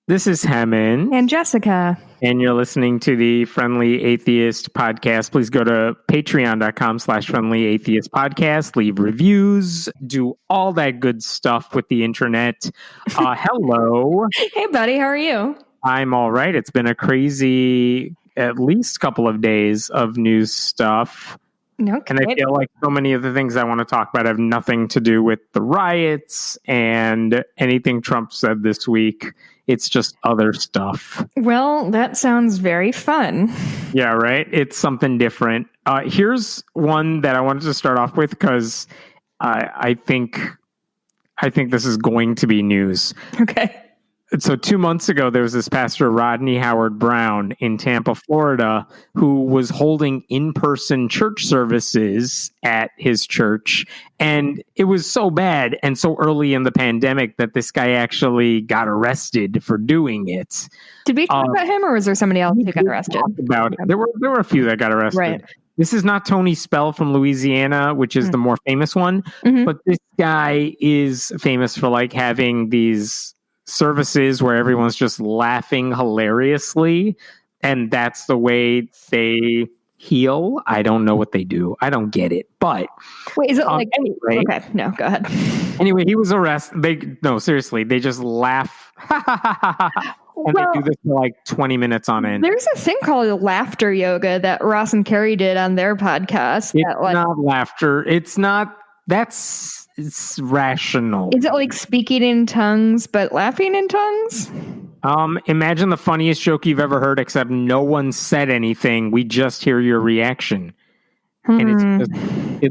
This is Hammond. And Jessica. And you're listening to the Friendly Atheist podcast. Please go to patreon.com/Friendly Atheist podcast. Leave reviews. Do all that good stuff with the internet. Hello. Hey, buddy. How are you? I'm all right. It's been a crazy, at least couple of days of news stuff. Okay. And I feel like so many of the things I want to talk about have nothing to do with the riots and anything Trump said this week. It's just other stuff. Well, that sounds very fun. Yeah, right? It's something different. Here's one that I wanted to start off with because I think this is going to be news. Okay. So 2 months ago, there was this pastor, Rodney Howard-Browne, in Tampa, Florida, who was holding in-person church services at his church. And it was so bad and so early in the pandemic that this guy actually got arrested for doing it. Did we talk about him, or was there somebody else who got arrested? About it. There were a few that got arrested. Right. This is not Tony Spell from Louisiana, which is the more famous one. Mm-hmm. But this guy is famous for like having these services where everyone's just laughing hilariously, and that's the way they heal. I don't know what they do. I don't get it. But wait, is it like anyway? Okay, no, go ahead. Anyway, he was arrested. Seriously, they just laugh. And they do this for like 20 minutes on end. There's a thing called laughter yoga that Ross and Carrie did on their podcast. It's not laughter. It's rational. Is it like speaking in tongues, but laughing in tongues? Imagine the funniest joke you've ever heard, except no one said anything. We just hear your reaction. And it's just,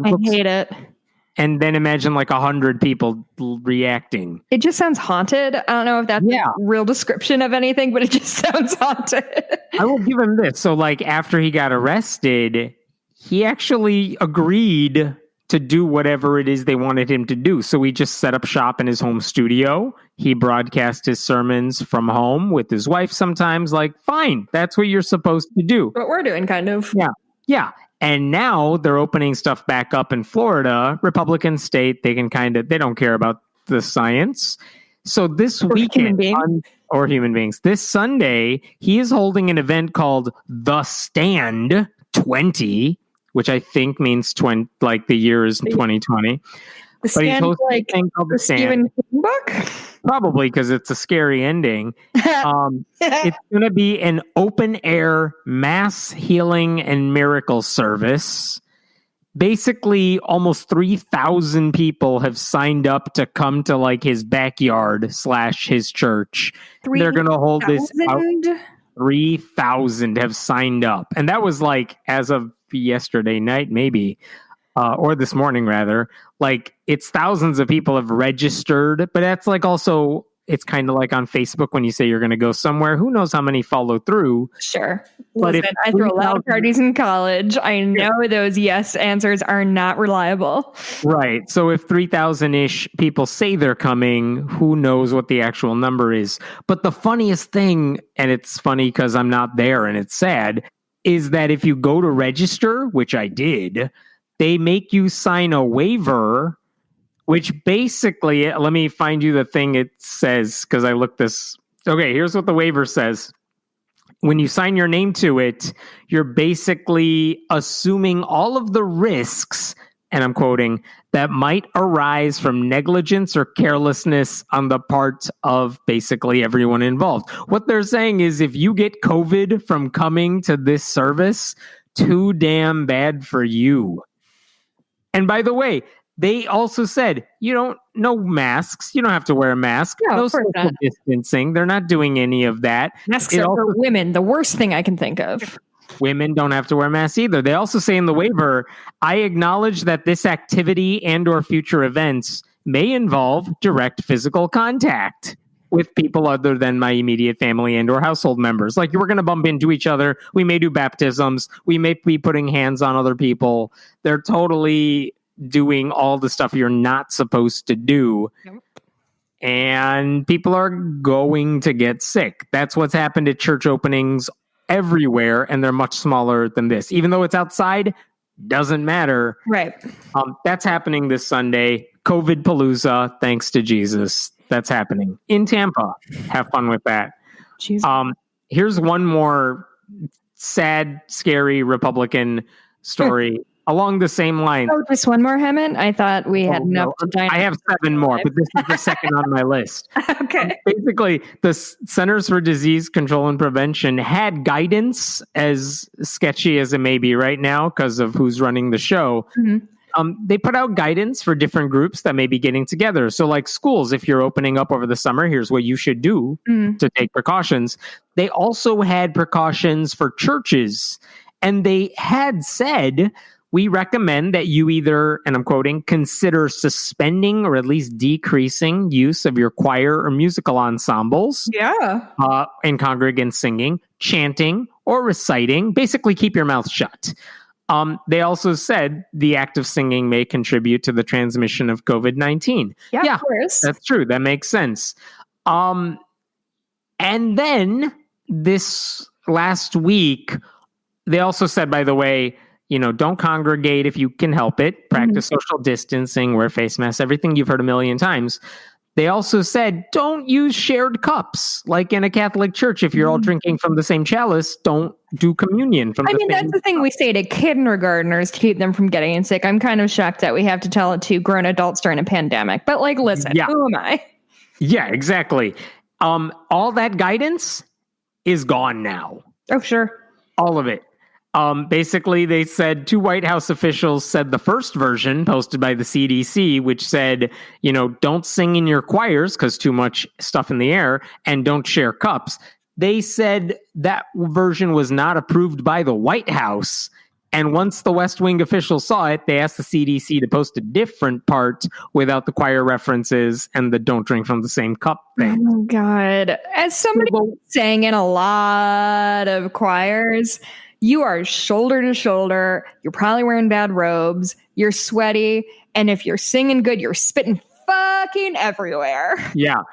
I hate it. And then imagine like 100 people reacting. It just sounds haunted. I don't know if that's a real description of anything, but it just sounds haunted. I will give him this. So like after he got arrested, he actually agreed to do whatever it is they wanted him to do. So he just set up shop in his home studio. He broadcast his sermons from home with his wife sometimes. Like, fine, that's what you're supposed to do. What we're doing, kind of. Yeah. And now they're opening stuff back up in Florida, Republican state. They don't care about the science. So this weekend, human beings, this Sunday, he is holding an event called The Stand 20, which I think means like the year is 2020. The Stand, like the Stephen King book? Probably, because it's a scary ending. It's going to be an open-air mass healing and miracle service. Basically, almost 3,000 people have signed up to come to like his backyard / his church. They're going to hold this out. 3,000 have signed up. And that was like as of yesterday night, maybe, or this morning rather. Like it's thousands of people have registered, but that's like also, it's kind of like on Facebook when you say you're going to go somewhere, who knows how many follow through. Sure. But listen, I threw a lot of parties in college. I know those yes answers are not reliable. Right. So if 3,000-ish people say they're coming, who knows what the actual number is. But the funniest thing, and it's funny because I'm not there and it's sad, is that if you go to register, which I did, they make you sign a waiver, which basically, let me find you the thing it says, because I looked this. Okay, here's what the waiver says. When you sign your name to it, you're basically assuming all of the risks, and I'm quoting, that might arise from negligence or carelessness on the part of basically everyone involved. What they're saying is if you get COVID from coming to this service, too damn bad for you. And by the way, they also said, no masks. You don't have to wear a mask. No social distancing. They're not doing any of that. Masks are for women. The worst thing I can think of. Women don't have to wear masks either. They also say in the waiver, I acknowledge that this activity and or future events may involve direct physical contact with people other than my immediate family and or household members. Like we're going to bump into each other. We may do baptisms. We may be putting hands on other people. They're totally doing all the stuff you're not supposed to do. Nope. And people are going to get sick. That's what's happened at church openings everywhere, and they're much smaller than this. Even though it's outside, doesn't matter. Right. That's happening this Sunday. COVIDpalooza, thanks to Jesus. That's happening in Tampa. Have fun with that. Here's one more sad, scary Republican story along the same line. Oh, just one more, Hemant? I thought we had enough to dine. I have 7 more, but this is the second on my list. Okay. Basically, the Centers for Disease Control and Prevention had guidance, as sketchy as it may be right now because of who's running the show. Mm-hmm. They put out guidance for different groups that may be getting together. So like schools, if you're opening up over the summer, here's what you should do to take precautions. They also had precautions for churches. And they had said, we recommend that you either, and I'm quoting, consider suspending or at least decreasing use of your choir or musical ensembles. And congregant singing, chanting, or reciting. Basically, keep your mouth shut. They also said the act of singing may contribute to the transmission of COVID-19. Yeah, of course. That's true. That makes sense. And then this last week, they also said, by the way, don't congregate if you can help it. Practice social distancing, wear face masks, everything you've heard a million times. They also said, don't use shared cups. Like in a Catholic church, if you're all drinking from the same chalice, don't do communion from the same that's the thing we say to kindergartners to keep them from getting sick. I'm kind of shocked that we have to tell it to grown adults during a pandemic. But listen, who am I? Yeah, exactly. All that guidance is gone now. Oh, sure. All of it. Basically, they said 2 White House officials said the first version posted by the CDC, which said, don't sing in your choirs because too much stuff in the air, and don't share cups. They said that version was not approved by the White House. And once the West Wing officials saw it, they asked the CDC to post a different part without the choir references and the don't drink from the same cup thing. Oh, God. As somebody sang in a lot of choirs, you are shoulder to shoulder. You're probably wearing bad robes. You're sweaty. And if you're singing good, you're spitting fucking everywhere. Yeah.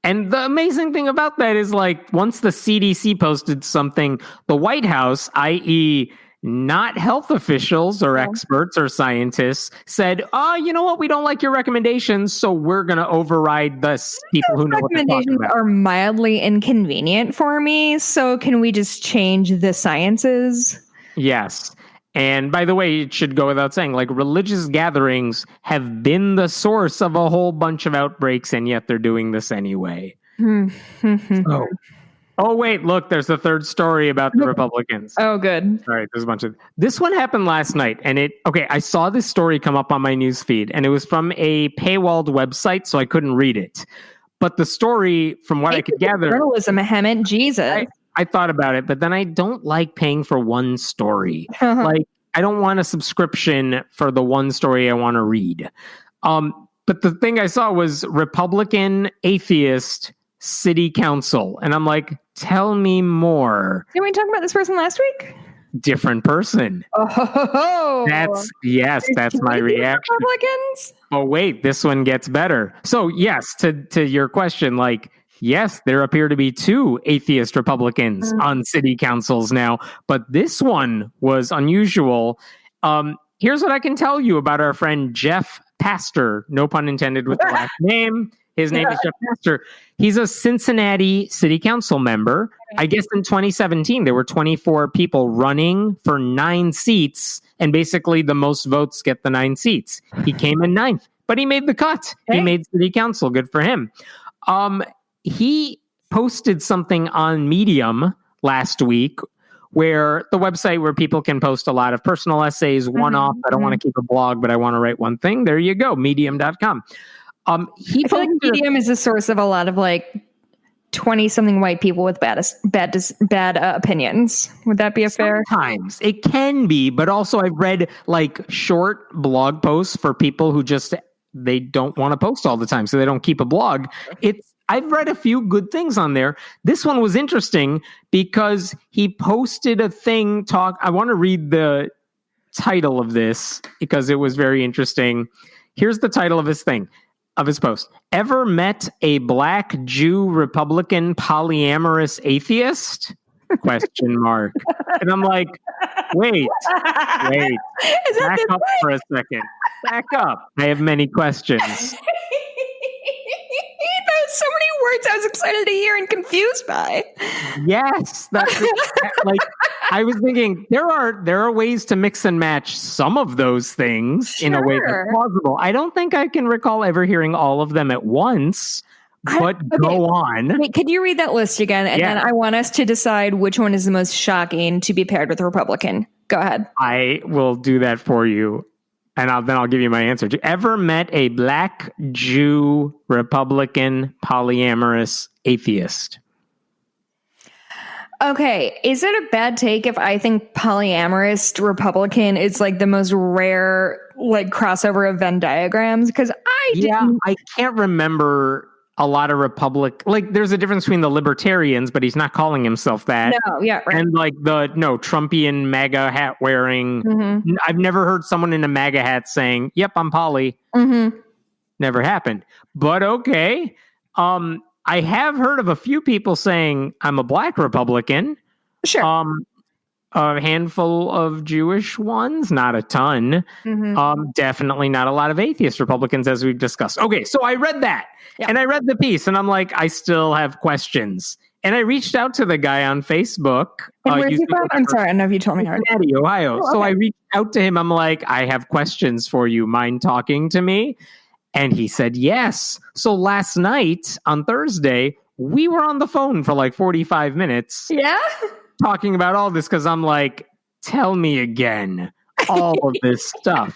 And the amazing thing about that is once the CDC posted something, the White House, i.e., not health officials or experts or scientists, said, you know what? We don't like your recommendations, so we're going to override this. People who know what they're talking about. Recommendations are mildly inconvenient for me, so can we just change the sciences? Yes. And by the way, it should go without saying, religious gatherings have been the source of a whole bunch of outbreaks, and yet they're doing this anyway. Oh, wait, look, there's a third story about the Republicans. Oh, good. All right, there's a bunch of... This one happened last night, and I saw this story come up on my news feed, and it was from a paywalled website, so I couldn't read it. But the story, from what I could gather... Journalism, Hemant, Jesus. I thought about it, but then I don't like paying for one story. I don't want a subscription for the one story I want to read. But the thing I saw was Republican Atheist City Council. And I'm like, tell me more. Did we talk about this person last week? Different person. Oh, that's my reaction. Republicans? Oh, wait, this one gets better. So yes, to your question, yes, there appear to be 2 atheist Republicans on city councils now, but this one was unusual. Here's what I can tell you about our friend Jeff Pastor, no pun intended with the last name. His name is Jeff Pastor. He's a Cincinnati City Council member. I guess in 2017, there were 24 people running for 9 seats, and basically the most votes get the 9 seats. He came in 9th, but he made the cut. He made City Council. Good for him. He posted something on Medium last week, where the website where people can post a lot of personal essays, one-off. I don't want to keep a blog, but I want to write one thing. There you go, medium.com. I feel like Medium is a source of a lot of 20-something white people with bad opinions. Would that be fair? Sometimes it can be, but also I've read short blog posts for people who they don't want to post all the time, so they don't keep a blog. I've read a few good things on there. This one was interesting because he posted a thing I want to read the title of this because it was very interesting. Here's the title of his post. Ever met a Black Jew Republican polyamorous atheist? ? And I'm like, wait. Back up for a second. Back up. I have many questions. There's so many words I was excited to hear and confused by. Yes, that's like I was thinking there are ways to mix and match some of those things in a way that's plausible. I don't think I can recall ever hearing all of them at once. But go on. Wait, could you read that list again? And then I want us to decide which one is the most shocking to be paired with a Republican. Go ahead. I will do that for you. And then I'll give you my answer. Have you ever met a black Jew, Republican, polyamorous atheist? Okay. Is it a bad take if I think polyamorous Republican is like the most rare like crossover of Venn diagrams? Because I can't remember a lot of like there's a difference between the libertarians, but he's not calling himself that. No, yeah, right. And like Trumpian MAGA hat wearing. Mm-hmm. I've never heard someone in a MAGA hat saying, "Yep, I'm poly." Mm-hmm. Never happened. But okay. I have heard of a few people saying I'm a black Republican. Sure. A handful of Jewish ones, not a ton. Mm-hmm. Definitely not a lot of atheist Republicans, as we've discussed. Okay, so I read that, and I read the piece, and I'm like, I still have questions. And I reached out to the guy on Facebook. And where's he from? I'm sorry, I don't know if you told me already. Cincinnati, Ohio. Oh, okay. So I reached out to him. I'm like, I have questions for you. Mind talking to me? And he said yes. So last night, on Thursday, we were on the phone for like 45 minutes. Yeah? Talking about all this because I'm like, tell me again all of this stuff.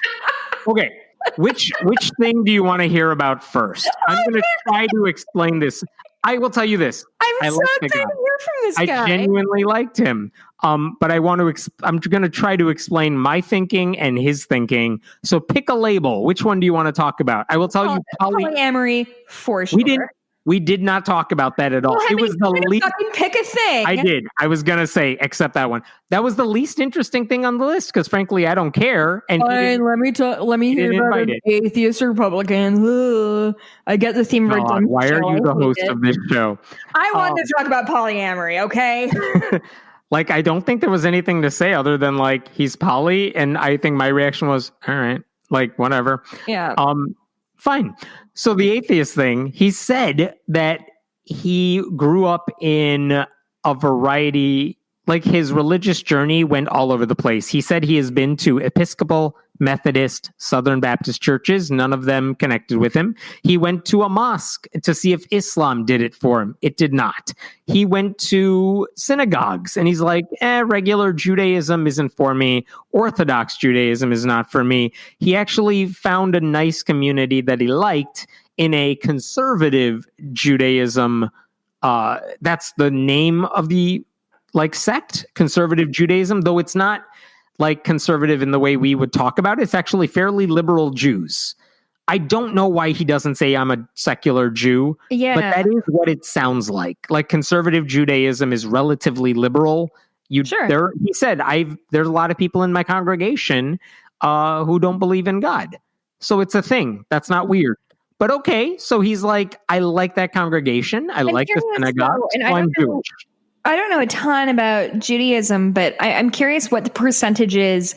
Okay, which thing do you want to hear about first? I'm going to try to explain this. I will tell you this. I'm so excited to hear from this guy. I genuinely liked him. But I'm going to try to explain my thinking and his thinking. So pick a label. Which one do you want to talk about? I will tell you polyamory for sure. We did not talk about that at all. Well, it was the least. Fucking pick a thing. I did. I was gonna say, except that one. That was the least interesting thing on the list because, frankly, I don't care. And let me hear about an atheist Republican. Ugh. I get the theme of our dumb why are you the host of this show? I wanted to talk about polyamory. Okay. Like, I don't think there was anything to say other than like he's poly, and I think my reaction was, all right, like whatever. Yeah. Fine. So the atheist thing, he said that he grew up in a variety, like his religious journey went all over the place. He said he has been to Episcopal, Methodist, Southern Baptist churches, none of them connected with him. He went to a mosque to see if Islam did it for him. It did not. He went to synagogues and he's like, regular Judaism isn't for me. Orthodox Judaism is not for me. He actually found a nice community that he liked in a conservative Judaism. That's the name of the sect, conservative Judaism, though it's not like conservative in the way we would talk about it. It's actually fairly liberal Jews. I don't know why he doesn't say I'm a secular Jew, but that is what it sounds like. Like conservative Judaism is relatively liberal. He said, there's a lot of people in my congregation who don't believe in God. So it's a thing. That's not weird. But okay, so he's like, I like that congregation. I like the synagogue. So I'm Jewish. I don't know a ton about Judaism, but I'm curious what the percentage is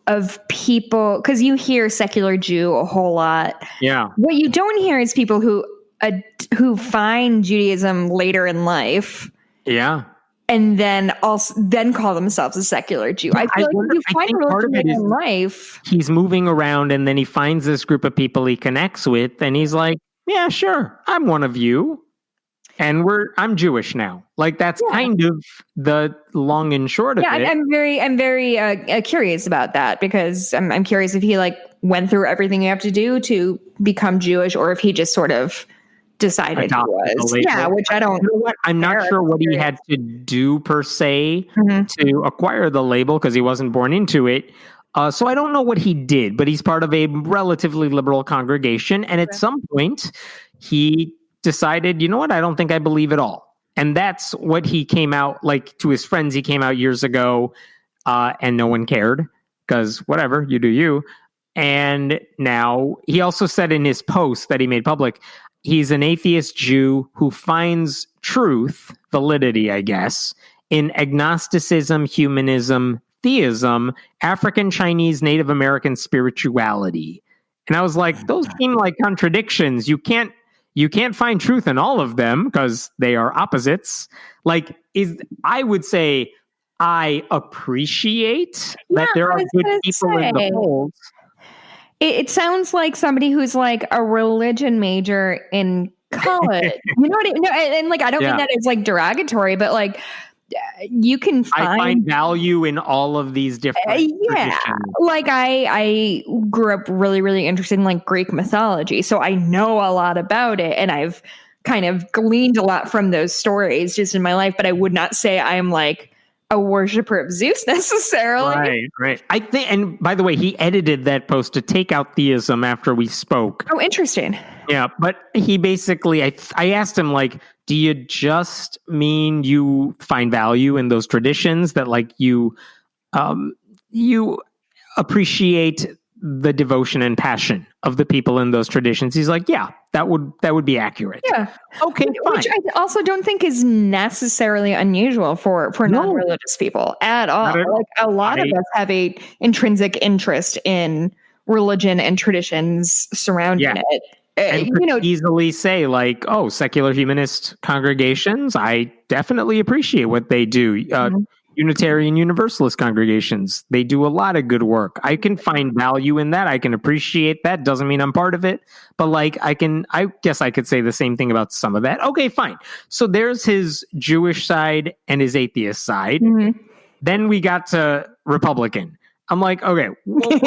of people, because you hear secular Jew a whole lot. Yeah. What you don't hear is people who find Judaism later in life. Yeah. And then call themselves a secular Jew. I feel like you find religion later in life. He's moving around and then he finds this group of people he connects with and he's like, yeah, sure, I'm one of you. And I'm Jewish now. Like that's kind of the long and short of it. I'm very curious about that because I'm curious if he went through everything you have to do to become Jewish, or if he just sort of decided he was. Yeah, which I don't. You know what? I'm not sure what he had to do per se to acquire the label because he wasn't born into it. So I don't know what he did, but he's part of a relatively liberal congregation, and at some point he decided, you know what, I don't think I believe it all. And that's what he came out to his friends. He came out years ago and no one cared because whatever, you do you. And now he also said in his post that he made public, he's an atheist Jew who finds truth, validity, I guess, in agnosticism, humanism, theism, African, Chinese, Native American spirituality. And I was like, those seem like contradictions. You you can't find truth in all of them because they are opposites. Like, I would say I appreciate that there are good people in the polls. It sounds like somebody who's like a religion major in college. You know what I mean? No, and like, I don't mean that as like derogatory, but like, you can find... I find value in all of these different traditions. Like I grew up really, really interested in like Greek mythology, so I know a lot about it, and I've kind of gleaned a lot from those stories just in my life, but I would not say I'm like a worshiper of Zeus necessarily. Right. I think, and by the way, he edited that post to take out theism after we spoke. Oh, interesting. Yeah, but he basically, I asked him, like, do you just mean you find value in those traditions, that like you appreciate the devotion and passion of the people in those traditions? He's like, yeah, that would be accurate. Yeah. Okay, fine. Which I also don't think is necessarily unusual for non-religious people at all. Like, a lot of us have a intrinsic interest in religion and traditions surrounding it. And could easily say, like, oh, secular humanist congregations, I definitely appreciate what they do. Unitarian Universalist congregations, they do a lot of good work. I can find value in that. I can appreciate that. Doesn't mean I'm part of it, but like I guess I could say the same thing about some of that. Okay, fine. So there's his Jewish side and his atheist side. Then we got to Republican. I'm like, okay, well,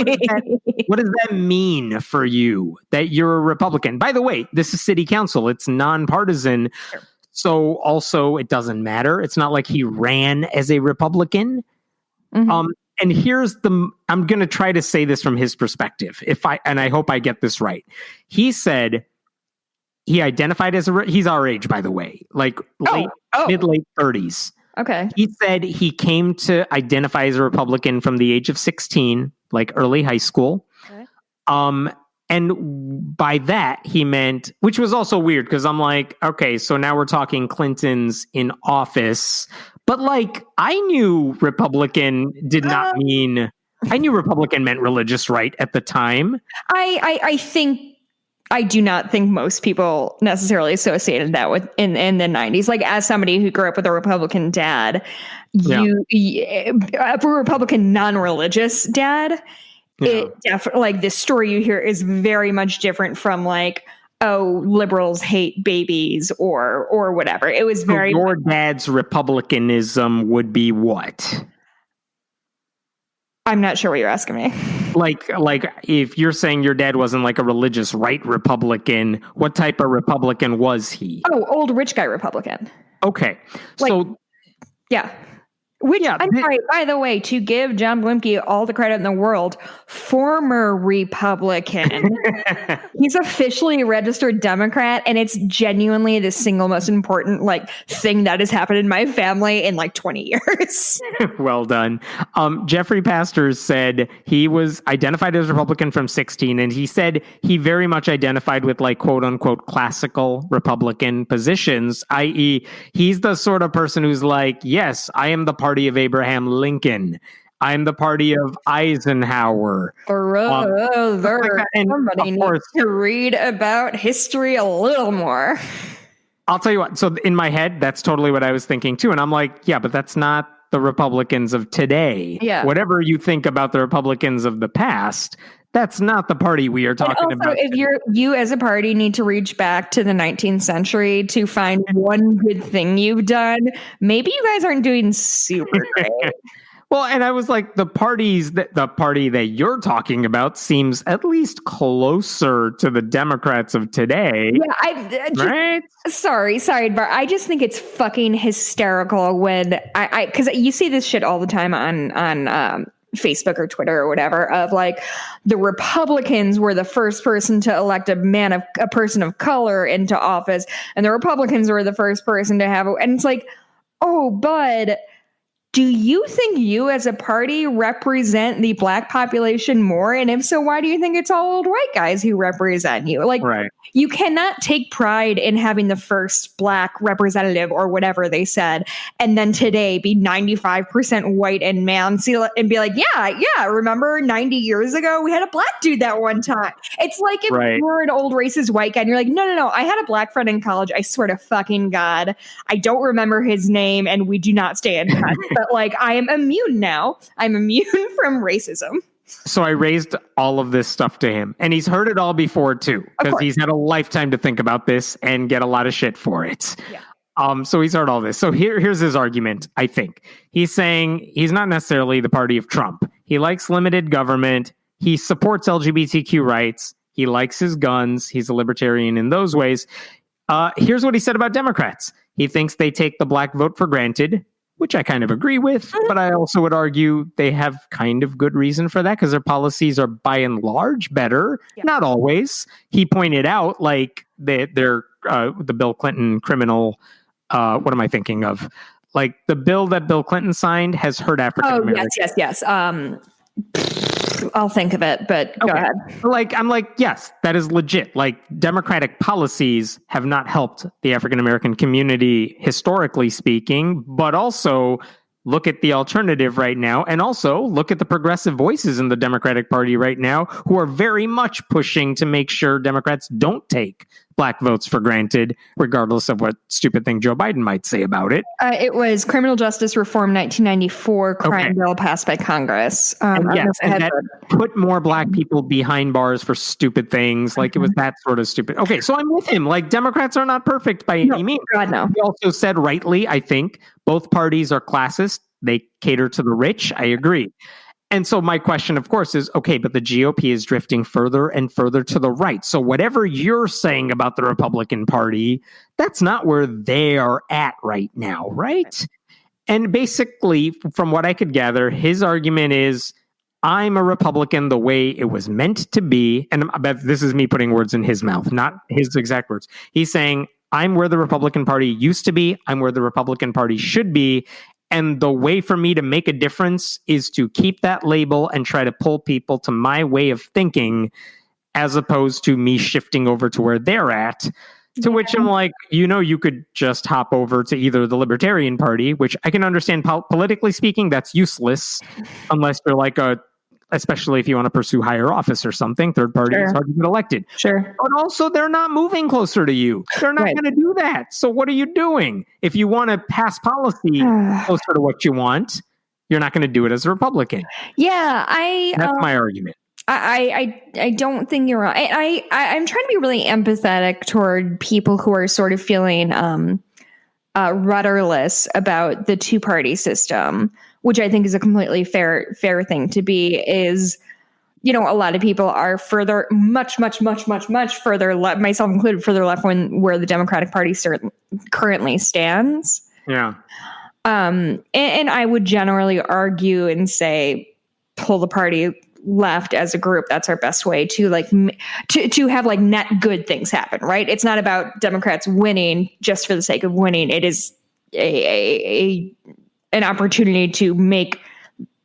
what does that mean for you that you're a Republican? By the way, this is city council. It's nonpartisan. Sure. So also it doesn't matter. It's not like he ran as a Republican. And here's I'm going to try to say this from his perspective. And I hope I get this right. He said he identified as he's our age, by the way, like mid-late 30s. Okay. He said he came to identify as a Republican from the age of 16, like early high school. Okay. And by that, he meant, which was also weird because I'm like, okay, so now we're talking Clinton's in office. But like, I knew Republican did not mean, I knew Republican meant religious right at the time. I do not think most people necessarily associated that with in the 90s. Like, as somebody who grew up with a Republican dad, a Republican non-religious dad, it definitely, like, the story you hear is very much different from like, oh, liberals hate babies or whatever. It was very... So your dad's Republicanism would be what? I'm not sure what you're asking me. Like if you're saying your dad wasn't like a religious right Republican, what type of Republican was he? Oh, old rich guy Republican. Okay. So yeah. Which, I'm sorry, by the way, to give John Bluemke all the credit in the world, former Republican. He's officially a registered Democrat, and it's genuinely the single most important thing that has happened in my family in 20 years. Well done. Jeffrey Pastors said he was identified as Republican from 16, and he said he very much identified with quote unquote classical Republican positions, i.e. he's the sort of person who's like, yes, I am the party of Abraham Lincoln. I'm the party of Eisenhower. Somebody needs to read about history a little more. I'll tell you what. So in my head, that's totally what I was thinking too. And I'm like, yeah, but that's not the Republicans of today. Yeah. Whatever you think about the Republicans of the past, that's not the party we are talking about. If you as a party need to reach back to the 19th century to find one good thing you've done, maybe you guys aren't doing super great. Well, and I was like, the party that you're talking about seems at least closer to the Democrats of today. Yeah, right? Sorry, but I just think it's fucking hysterical when because you see this shit all the time on Facebook or Twitter or whatever, of the Republicans were the first person to elect a person of color into office, and the Republicans were the first person to have and it's like, oh, bud, do you think you as a party represent the Black population more? And if so, why do you think it's all old white guys who represent you? Like, Right. you cannot take pride in having the first Black representative or whatever they said, and then today be 95% white and male and be like, yeah, remember 90 years ago we had a Black dude that one time. It's like if you're an old racist white guy and you're like, no, I had a Black friend in college. I swear to fucking God, I don't remember his name and we do not stay in touch. But like, I am immune now. I'm immune from racism. So I raised all of this stuff to him, and he's heard it all before too, because he's had a lifetime to think about this and get a lot of shit for it. Yeah. So he's heard all this. So here's his argument, I think. He's saying he's not necessarily the party of Trump. He likes limited government. He supports LGBTQ rights. He likes his guns. He's a libertarian in those ways. Here's what he said about Democrats. He thinks they take the Black vote for granted, which I kind of agree with, but I also would argue they have kind of good reason for that because their policies are by and large better, not always. He pointed out, like, they're the Bill Clinton criminal, what am I thinking of? Like, the bill that Bill Clinton signed has hurt African Americans. Yes. I'll think of it, but go ahead. I'm like, yes, that is legit. Like, Democratic policies have not helped the African American community, historically speaking, but also look at the alternative right now, and also look at the progressive voices in the Democratic Party right now who are very much pushing to make sure Democrats don't take Black votes for granted, regardless of what stupid thing Joe Biden might say about it. It was Criminal Justice Reform 1994 crime bill passed by Congress. And that put more Black people behind bars for stupid things. Like, it was that sort of stupid. Okay, so I'm with him. Like, Democrats are not perfect by any means. God, no. He also said rightly, I think, both parties are classist. They cater to the rich. I agree. And so my question, of course, is, okay, but the GOP is drifting further and further to the right. So whatever you're saying about the Republican Party, that's not where they are at right now, right? And basically, from what I could gather, his argument is, I'm a Republican the way it was meant to be. And I bet this is me putting words in his mouth, not his exact words. He's saying, I'm where the Republican Party used to be. I'm where the Republican Party should be. And the way for me to make a difference is to keep that label and try to pull people to my way of thinking, as opposed to me shifting over to where they're at. To which I'm like, you could just hop over to either the Libertarian Party, which I can understand politically speaking, that's useless unless you're like especially if you want to pursue higher office or something. Third party is hard to get elected. Sure. But also, they're not moving closer to you. They're not going to do that. So what are you doing? If you want to pass policy closer to what you want, you're not going to do it as a Republican. Yeah, that's my argument. I don't think you're wrong. I'm trying to be really empathetic toward people who are sort of feeling rudderless about the two-party system, which I think is a completely fair thing to be. Is, a lot of people are much further left, myself included, further left where the Democratic Party currently stands. Yeah. And I would generally argue and say, pull the party left as a group. That's our best way to to have like net good things happen, right? It's not about Democrats winning just for the sake of winning. It is an opportunity to make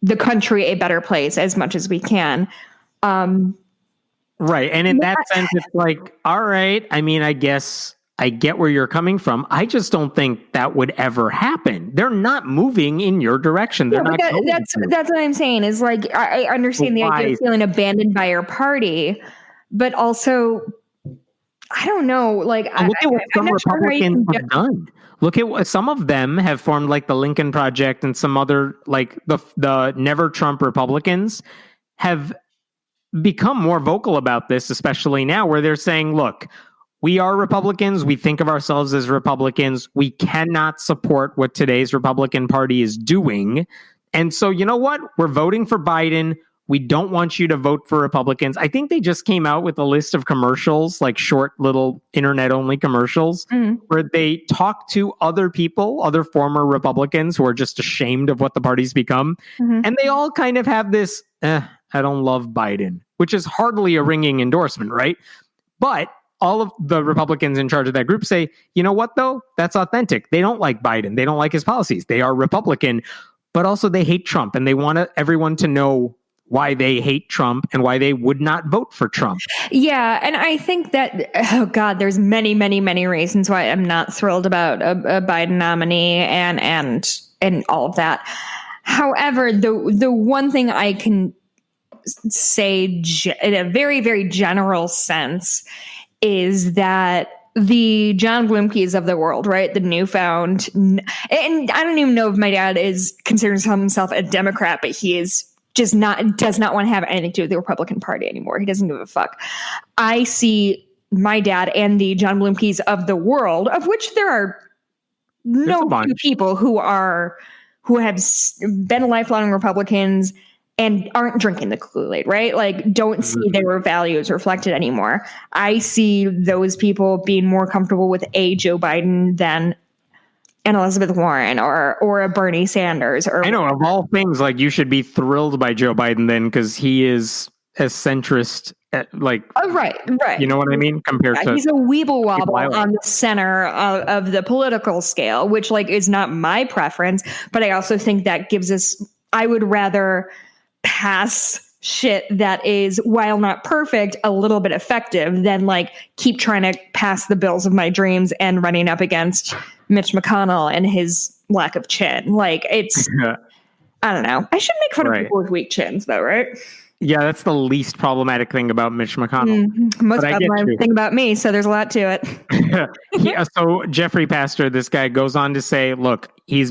the country a better place as much as we can. Right. And in that sense, it's like, all right, I mean, I guess I get where you're coming from. I just don't think that would ever happen. They're not moving in your direction. They're not. That's what I'm saying is, like, I understand the idea of feeling abandoned by your party, but also, I don't know. Like, look at what some Republicans have done. Look at what some of them have formed, like the Lincoln Project and some other, like the Never Trump Republicans have become more vocal about this, especially now, where they're saying, look, we are Republicans. We think of ourselves as Republicans. We cannot support what today's Republican Party is doing. And so, you know what? We're voting for Biden. We don't want you to vote for Republicans. I think they just came out with a list of commercials, like short little internet-only commercials, where they talk to other people, other former Republicans who are just ashamed of what the party's become. And they all kind of have this, I don't love Biden, which is hardly a ringing endorsement, right? But all of the Republicans in charge of that group say, you know what, though? That's authentic. They don't like Biden. They don't like his policies. They are Republican. but also they hate Trump, and they want everyone to know why they hate Trump and why they would not vote for Trump. Yeah, and I think that, oh God, there's many, many, many reasons why I'm not thrilled about a Biden nominee and all of that. However, the one thing I can say in a very, very general sense is that the John Blumkes of the world, right? The newfound, and I don't even know if my dad considers himself a Democrat, but he is does not want to have anything to do with the Republican Party anymore. He doesn't give a fuck. I see my dad and the John Blumkes of the world, of which there are no few people who have been lifelong Republicans and aren't drinking the Kool-Aid, right? Like, don't see their values reflected anymore. I see those people being more comfortable with Joe Biden than an Elizabeth Warren or a Bernie Sanders. Or I know, of all things, like, you should be thrilled by Joe Biden then, because he is as centrist, right. You know what I mean? Compared to, he's a weeble wobble on the center of the political scale, which is not my preference, but I also think that gives us. I would rather pass shit that is, while not perfect, a little bit effective than keep trying to pass the bills of my dreams and running up against Mitch McConnell and his lack of chin. It's, I don't know. I should make fun of people with weak chins, though, right? Yeah, that's the least problematic thing about Mitch McConnell. Most problematic thing about me, so there's a lot to it. So Jeffrey Pastor, this guy goes on to say, look, he's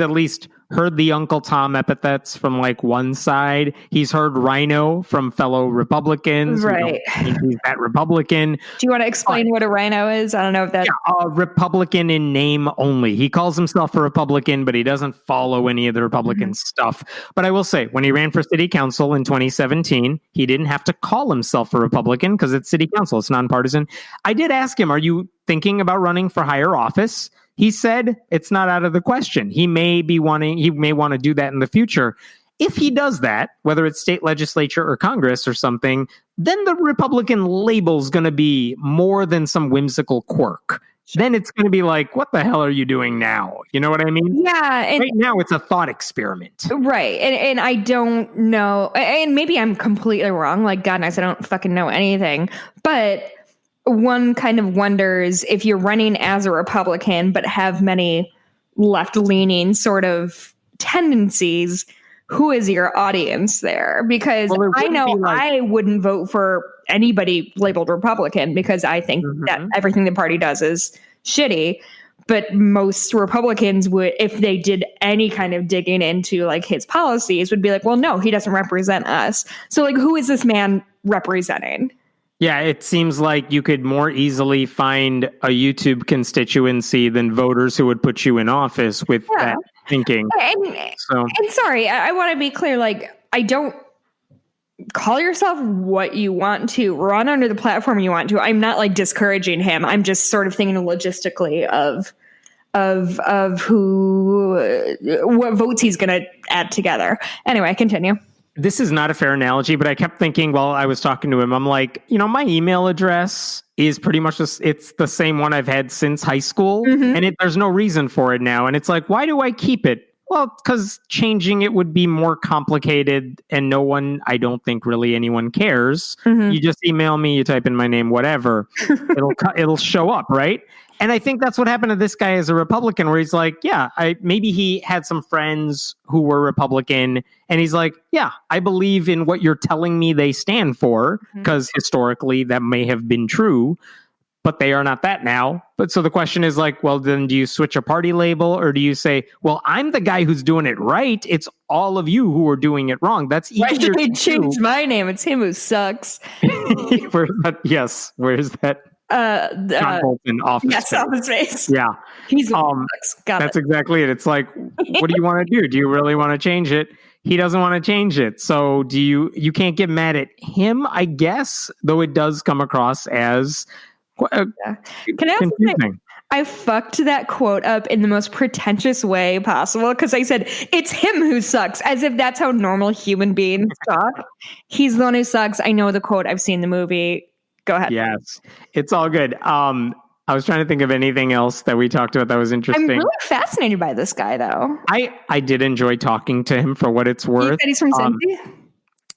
at least heard the Uncle Tom epithets from one side. He's heard rhino from fellow Republicans. Right. He's that Republican. Do you want to explain what a rhino is? I don't know if that's... Yeah, a Republican in name only. He calls himself a Republican, but he doesn't follow any of the Republican stuff. But I will say, when he ran for city council in 2017, he didn't have to call himself a Republican because it's city council. It's nonpartisan. I did ask him, are you thinking about running for higher office? He said it's not out of the question. He may want to do that in the future. If he does that, whether it's state legislature or Congress or something, then the Republican label's going to be more than some whimsical quirk. Then it's going to be what the hell are you doing now? You know what I mean? Yeah. Right now, it's a thought experiment. Right. And I don't know. And maybe I'm completely wrong. God knows I don't fucking know anything. But one kind of wonders, if you're running as a Republican but have many left-leaning sort of tendencies, who is your audience there? Because I know I wouldn't vote for anybody labeled Republican because I think that everything the party does is shitty. But most Republicans would, if they did any kind of digging into his policies, would be well, no, he doesn't represent us. So who is this man representing? Yeah, it seems like you could more easily find a YouTube constituency than voters who would put you in office with that thinking. And sorry, I want to be clear. I don't call yourself what you want to, run under the platform you want to. I'm not discouraging him. I'm just sort of thinking logistically of what votes he's going to add together. Anyway, continue. This is not a fair analogy, but I kept thinking while I was talking to him, I'm my email address is pretty much it's the same one I've had since high school, and there's no reason for it now. And it's why do I keep it? Well, because changing it would be more complicated, and I don't think really anyone cares. You just email me, you type in my name, whatever, it'll show up, right? And I think that's what happened to this guy as a Republican, where he's maybe he had some friends who were Republican, and he's I believe in what you're telling me they stand for, because historically that may have been true, but they are not that now. But so the question is well, then do you switch a party label, or do you say, well, I'm the guy who's doing it right. It's all of you who are doing it wrong. That's easier. Why should I change my name? It's him who sucks. Where's that? John Bolton, Office Yes, Space. Office Space. Yeah. He's that's exactly it. It's what do you want to do? Do you really want to change it? He doesn't want to change it. So you can't get mad at him, I guess, though it does come across as Can I also say, I fucked that quote up in the most pretentious way possible, because I said, it's him who sucks, as if that's how normal human beings talk. He's the one who sucks. I know the quote. I've seen the movie. Go ahead. Yes, it's all good. I was trying to think of anything else that we talked about that was interesting. I'm really fascinated by this guy, though. I did enjoy talking to him for what it's worth. You said he's from Cincy?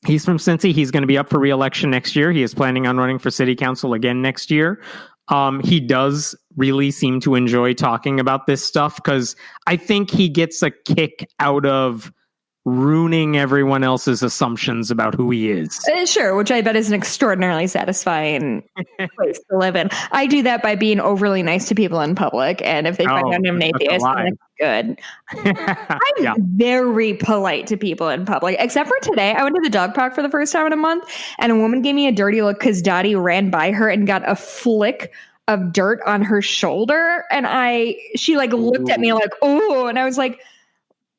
He's from Cincy. He's going to be up for re-election next year. He is planning on running for city council again next year. He does really seem to enjoy talking about this stuff because I think he gets a kick out of ruining everyone else's assumptions about who he is. Sure, which I bet is an extraordinarily satisfying place to live in. I do that by being overly nice to people in public, and if they find out I'm an atheist, I'm like, good. I'm very polite to people in public, except for today. I went to the dog park for the first time in a month, and a woman gave me a dirty look because Dottie ran by her and got a flick of dirt on her shoulder, and she like looked at me like, oh, and I was like,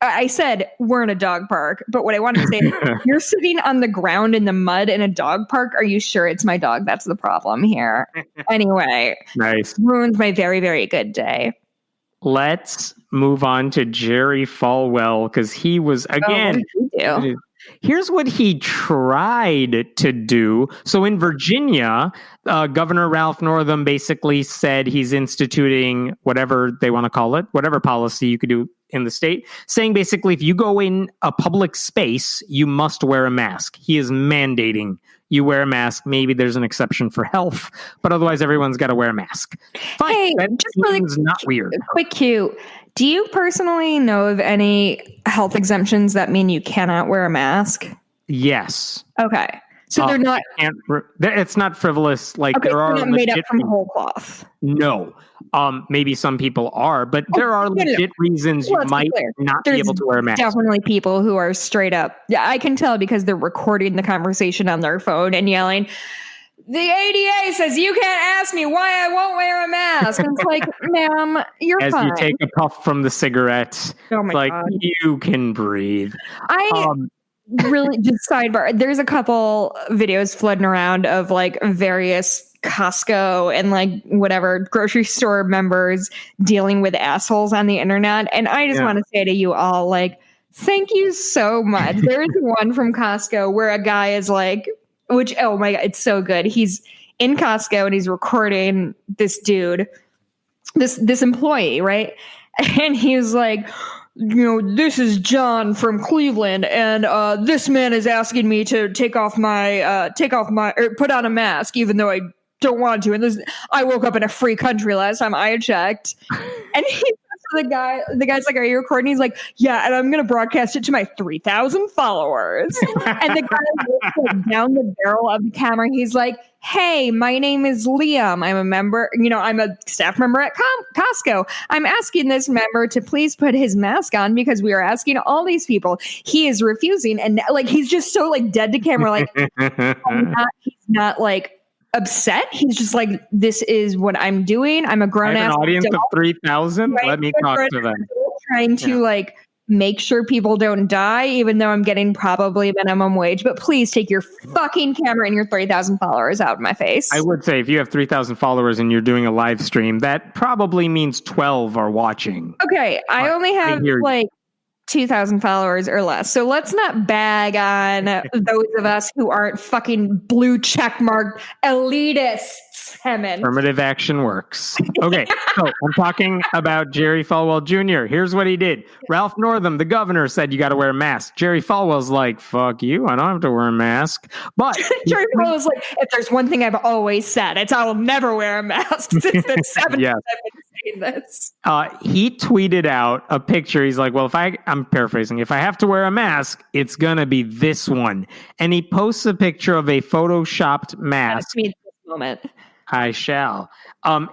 I said, we're in a dog park, but what I wanted to say is, you're sitting on the ground in the mud in a dog park. Are you sure it's my dog? That's the problem here. Anyway, nice. Ruined my very, very good day. Let's move on to Jerry Falwell because he was, again, here's what he tried to do. So in Virginia, Governor Ralph Northam basically said he's instituting whatever they want to call it, whatever policy you could do in the state, saying basically if you go in a public space, you must wear a mask. He is mandating you wear a mask. Maybe there's an exception for health, but otherwise everyone's got to wear a mask. Fine. Hey, that just really not weird. Quick cue. Do you personally know of any health exemptions that mean you cannot wear a mask? Yes. Okay. So they're not. It's not frivolous. Like there are not made up from whole cloth. No. Maybe some people are, but there are legit reasons you might not be able to wear a mask. Definitely people who are straight up. Yeah, I can tell because they're recording the conversation on their phone and yelling, the ADA says you can't ask me why I won't wear a mask. And it's like, ma'am, you're as fine. You take a puff from the cigarette. Oh my God. You can breathe. Really, just sidebar. There's a couple videos floating around of like various Costco and like whatever grocery store members dealing with assholes on the internet. And I just want to say to you all, like, thank you so much. There's one from Costco where a guy is like, which, oh my God, it's so good. He's in Costco and he's recording this dude, this employee, right? And he's like, you know, this is John from Cleveland, and this man is asking me to put on a mask, even though I don't want to. And I woke up in a free country last time I checked. And the guy's like, are you recording? He's like, yeah, and I'm going to broadcast it to my 3,000 followers. And the guy looks like down the barrel of the camera. He's like, hey, my name is Liam. I'm a staff member at Costco. I'm asking this member to please put his mask on because we are asking all these people. He is refusing. And like, he's just so like dead to camera. Like, he's not like upset. He's just like, this is what I'm doing. I'm a grown ass. An audience of 3,000. Right? Let me talk to them. Trying to like make sure people don't die, even though I'm getting probably minimum wage. But please take your fucking camera and your 3,000 followers out of my face. I would say if you have 3,000 followers and you're doing a live stream, that probably means 12 are watching. Okay, I only have like 2,000 followers or less. So let's not bag on those of us who aren't fucking blue checkmarked elitists. Affirmative action works. Okay, so I'm talking about Jerry Falwell Jr. Here's what he did. Ralph Northam, the governor, said you got to wear a mask. Jerry Falwell's like, fuck you, I don't have to wear a mask. But Jerry Falwell's like, if there's one thing I've always said, it's I will never wear a mask since the 70s. I've been saying this. He tweeted out a picture. He's like, well, I'm paraphrasing, if I have to wear a mask, it's gonna be this one. And he posts a picture of a photoshopped mask. This moment. I shall.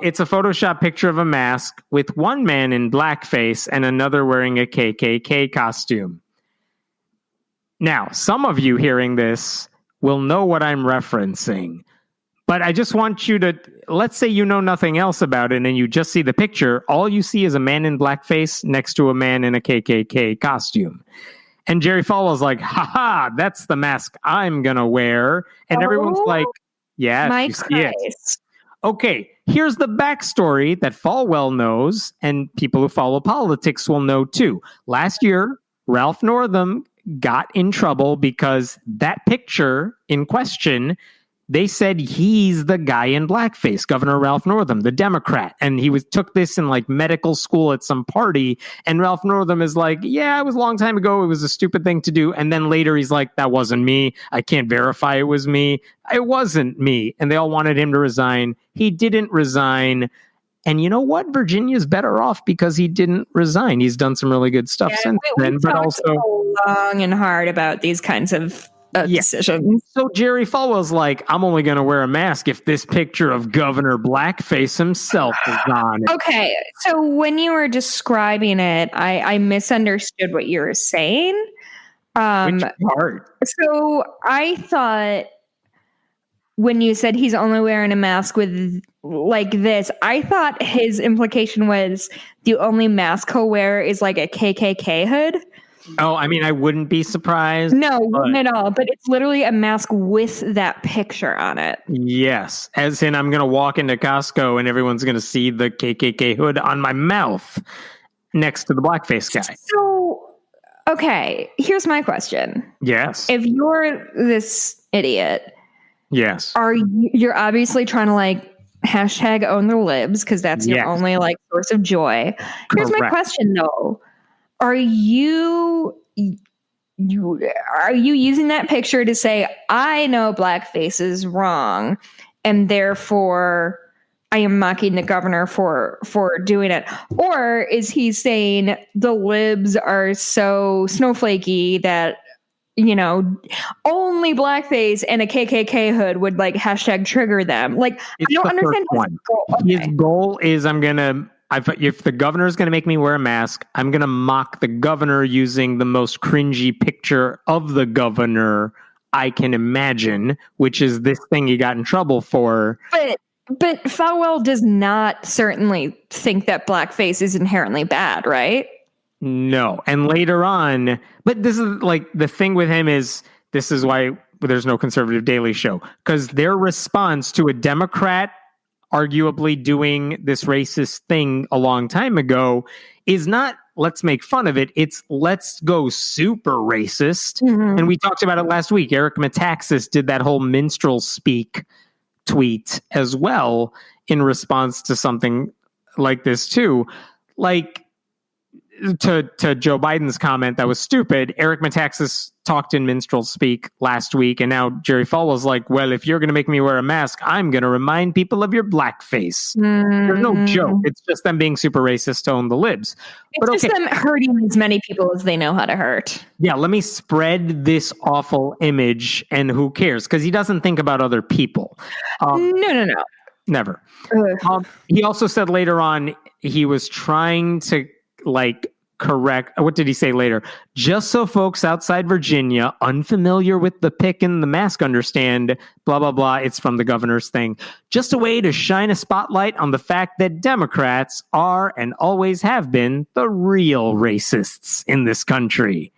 It's a Photoshop picture of a mask with one man in blackface and another wearing a KKK costume. Now, some of you hearing this will know what I'm referencing, but I just want you to, let's say you know nothing else about it and you just see the picture. All you see is a man in blackface next to a man in a KKK costume. And Jerry Falwell's like, haha, that's the mask I'm going to wear. And everyone's like, yeah, you see it. Okay, here's the backstory that Falwell knows, and people who follow politics will know too. Last year, Ralph Northam got in trouble because that picture in question they said he's the guy in blackface, Governor Ralph Northam, the Democrat. And he took this in like medical school at some party. And Ralph Northam is like, yeah, it was a long time ago. It was a stupid thing to do. And then later he's like, that wasn't me. I can't verify it was me. It wasn't me. And they all wanted him to resign. He didn't resign. And you know what? Virginia's better off because he didn't resign. He's done some really good stuff since then. But also long and hard about these kinds of decisions. So Jerry Falwell's like, I'm only going to wear a mask if this picture of Governor Blackface himself is on it. Okay, so when you were describing it, I misunderstood what you were saying. Which part? So I thought when you said he's only wearing a mask with like this, I thought his implication was the only mask he'll wear is like a KKK hood. Oh, I mean, I wouldn't be surprised. No, not at all. But it's literally a mask with that picture on it. Yes. As in, I'm going to walk into Costco and everyone's going to see the KKK hood on my mouth next to the blackface guy. So, okay, here's my question. Yes. If you're this idiot, yes, you're obviously trying to like hashtag own the libs because that's your only like source of joy. Here's my question though. Are you using that picture to say, I know blackface is wrong, and therefore I am mocking the governor for doing it? Or is he saying the libs are so snowflakey that, you know, only blackface and a KKK hood would like hashtag trigger them? Like, I don't understand his goal. Okay. His goal is if the governor is going to make me wear a mask, I'm going to mock the governor using the most cringy picture of the governor I can imagine, which is this thing he got in trouble for. But Falwell does not certainly think that blackface is inherently bad, right? No. And later on, but this is like the thing with him is this is why there's no conservative Daily Show, because their response to a Democrat arguably doing this racist thing a long time ago is not let's make fun of it. It's let's go super racist. Mm-hmm. And we talked about it last week. Eric Metaxas did that whole minstrel speak tweet as well in response to something like this too. Like to Joe Biden's comment that was stupid, Eric Metaxas talked in minstrel speak last week, and now Jerry Falwell's like, well, if you're going to make me wear a mask, I'm going to remind people of your blackface. There's no joke. It's just them being super racist to own the libs. It's just them hurting as many people as they know how to hurt. Yeah, let me spread this awful image, and who cares? Because he doesn't think about other people. No. Never. He also said later on he was trying to correct. What did he say later? Just so folks outside Virginia, unfamiliar with the pick and the mask, understand, blah, blah, blah. It's from the governor's thing. Just a way to shine a spotlight on the fact that Democrats are and always have been the real racists in this country.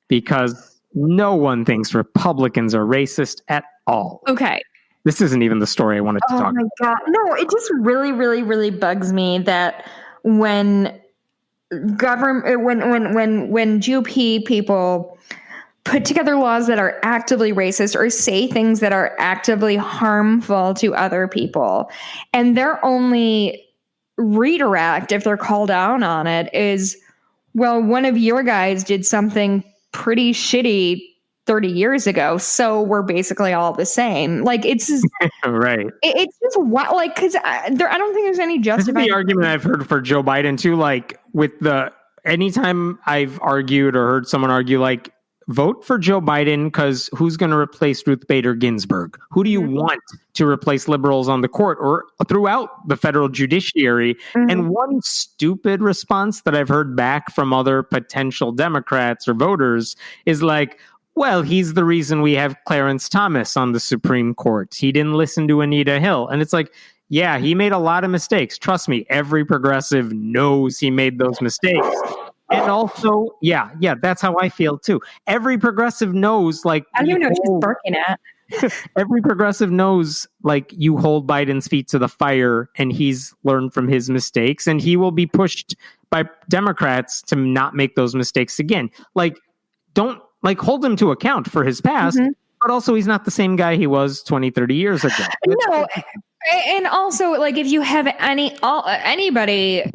Because no one thinks Republicans are racist at all. Okay. This isn't even the story I wanted to talk about. Oh my God. No, it just really, really, really bugs me that when GOP people put together laws that are actively racist or say things that are actively harmful to other people, and their only redirect, if they're called out on it, is, well, one of your guys did something pretty shitty 30 years ago, so we're basically all the same. Like, it's just, right. It's just what, like, because I don't think there's any justification. This is the argument I've heard for Joe Biden too. Like, anytime I've argued or heard someone argue, like, vote for Joe Biden because who's going to replace Ruth Bader Ginsburg? Who do you want to replace liberals on the court or throughout the federal judiciary? Mm-hmm. And one stupid response that I've heard back from other potential Democrats or voters is like, well, he's the reason we have Clarence Thomas on the Supreme Court. He didn't listen to Anita Hill. And it's like, yeah, he made a lot of mistakes. Trust me, every progressive knows he made those mistakes. And also, yeah, that's how I feel too. Every progressive knows, like, I don't even know what she's barking at. Every progressive knows, like, you hold Biden's feet to the fire and he's learned from his mistakes and he will be pushed by Democrats to not make those mistakes again. Like, don't hold him to account for his past, But also, he's not the same guy he was 20, 30 years ago. No, and also, like, if you have anybody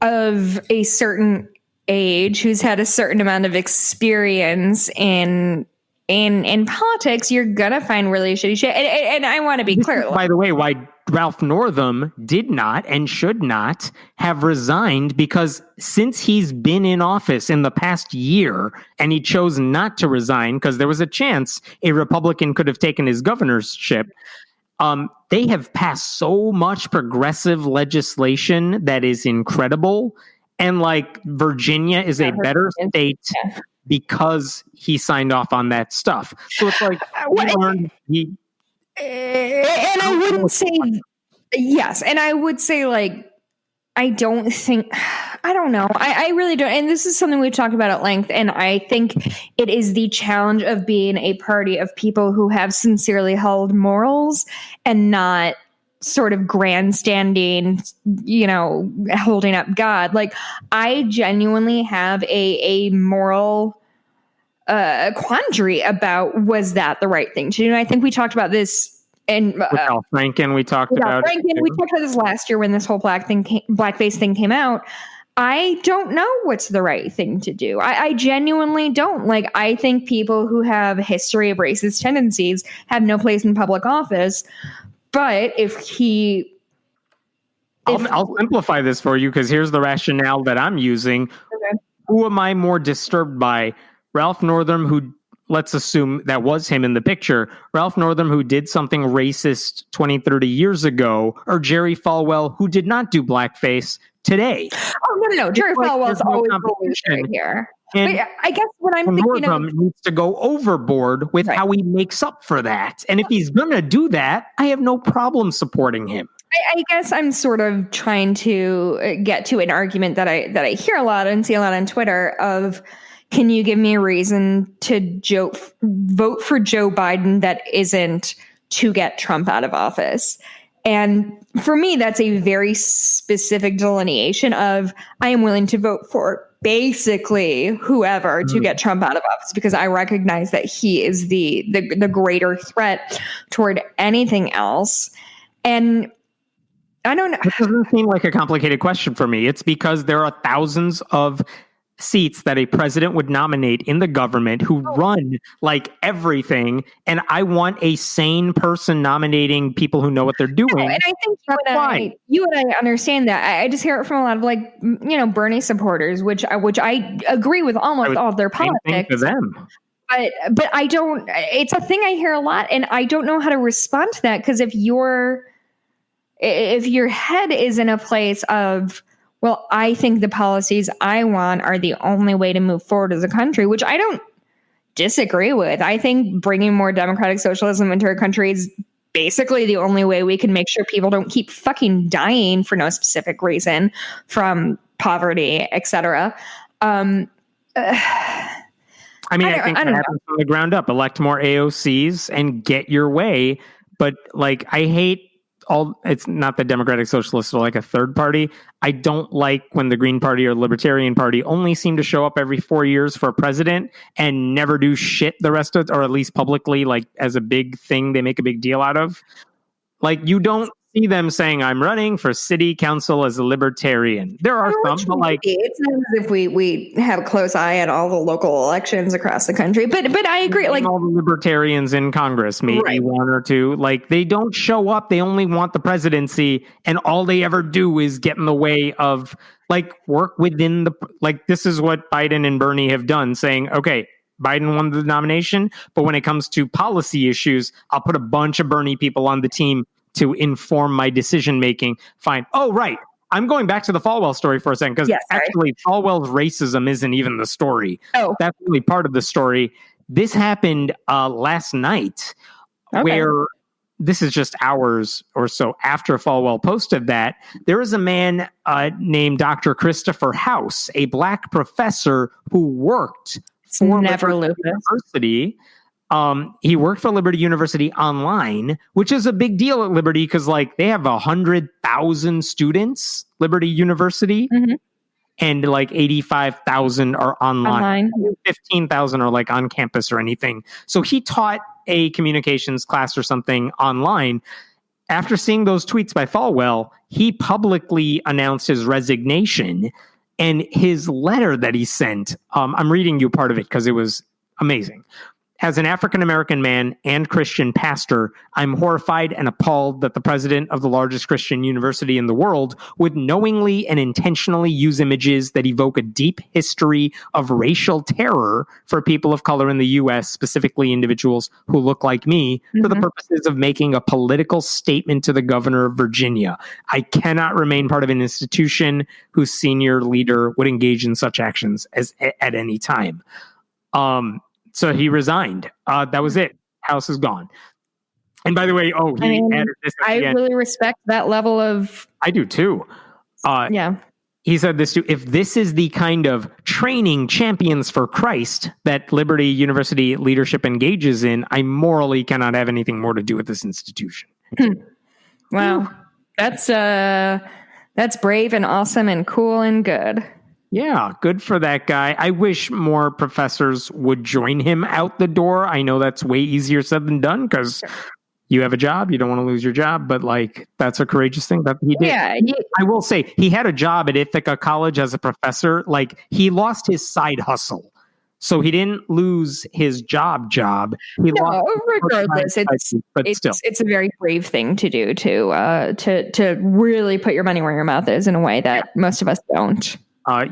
of a certain age who's had a certain amount of experience in politics, you're gonna find really shitty shit. And I want to be clear. By the way, why Ralph Northam did not and should not have resigned, because since he's been in office in the past year and he chose not to resign because there was a chance a Republican could have taken his governorship, they have passed so much progressive legislation that is incredible. And like Virginia is a better state because he signed off on that stuff. So it's like, and I wouldn't say, yes. And I would say, like, I don't know. I really don't. And this is something we've talked about at length. And I think it is the challenge of being a party of people who have sincerely held morals and not sort of grandstanding, holding up God. Like, I genuinely have a moral quandary about, was that the right thing to do? And I think we talked about this. And Franken, we talked about this last year when this whole blackface thing came out. I don't know what's the right thing to do. I genuinely don't. Like, I think people who have a history of racist tendencies have no place in public office. But I'll simplify this for you, because here's the rationale that I'm using. Okay. Who am I more disturbed by? Ralph Northam, who, let's assume that was him in the picture, Ralph Northam, who did something racist 20, 30 years ago, or Jerry Falwell, who did not do blackface today? Oh, no. Jerry Falwell's always right here. And but I guess what I'm thinking Northam needs to go overboard with how he makes up for that. And if he's going to do that, I have no problem supporting him. I guess I'm sort of trying to get to an argument that I hear a lot and see a lot on Twitter of, can you give me a reason to vote for Joe Biden that isn't to get Trump out of office? And for me, that's a very specific delineation of, I am willing to vote for basically whoever to get Trump out of office, because I recognize that he is the greater threat toward anything else. And I don't know. It doesn't seem like a complicated question for me. It's because there are thousands of seats that a president would nominate in the government who run like everything, and I want a sane person nominating people who know what they're doing. And I think you and I understand that. I just hear it from a lot of, like, Bernie supporters, which I agree with almost all of their politics. To them. But I don't. It's a thing I hear a lot, and I don't know how to respond to that, because if your head is in a place of, well, I think the policies I want are the only way to move forward as a country, which I don't disagree with. I think bringing more democratic socialism into our country is basically the only way we can make sure people don't keep fucking dying for no specific reason from poverty, etc. I think that happens from the ground up. Elect more AOCs and get your way. But, like, I hate it's not the Democratic Socialists are like a third party. I don't like when the Green Party or Libertarian Party only seem to show up every 4 years for president and never do shit the rest of it, or at least publicly, like, as a big thing they make a big deal out of. Like, you don't see them saying, I'm running for city council as a libertarian. There are some, but, like, it's not as if we have a close eye at all the local elections across the country. But I agree. Like, all the libertarians in Congress, maybe one or two, like, they don't show up. They only want the presidency, and all they ever do is get in the way of, like, work within the, like, this is what Biden and Bernie have done, saying, okay, Biden won the nomination, but when it comes to policy issues, I'll put a bunch of Bernie people on the team to inform my decision making. Fine. Oh, right. I'm going back to the Falwell story for a second, because actually Falwell's racism isn't even the story. Oh, that's really part of the story. This happened last night, where this is just hours or so after Falwell posted that. There is a man named Dr. Christopher House, a black professor who worked for Liberty University. He worked for Liberty University online, which is a big deal at Liberty, because, like, they have 100,000 students, Liberty University. and like 85,000 are online. 15,000 are like on campus or anything. So he taught a communications class or something online. After seeing those tweets by Falwell, he publicly announced his resignation, and his letter that he sent, I'm reading you part of it because it was amazing. As an African-American man and Christian pastor, I'm horrified and appalled that the president of the largest Christian university in the world would knowingly and intentionally use images that evoke a deep history of racial terror for people of color in the U.S., specifically individuals who look like me, for the purposes of making a political statement to the governor of Virginia. I cannot remain part of an institution whose senior leader would engage in such actions at any time. So he resigned. That was it. House is gone. And by the way, added this I really respect that level of... I do too. Yeah. He said this too. If this is the kind of training champions for Christ that Liberty University leadership engages in, I morally cannot have anything more to do with this institution. Wow. That's brave and awesome and cool and good. Yeah, good for that guy. I wish more professors would join him out the door. I know that's way easier said than done because you have a job. You don't want to lose your job. But like, that's a courageous thing that he did. Yeah, I will say he had a job at Ithaca College as a professor. Like, he lost his side hustle. So he didn't lose his job. Regardless, it's a very brave thing to do to really put your money where your mouth is in a way that most of us don't.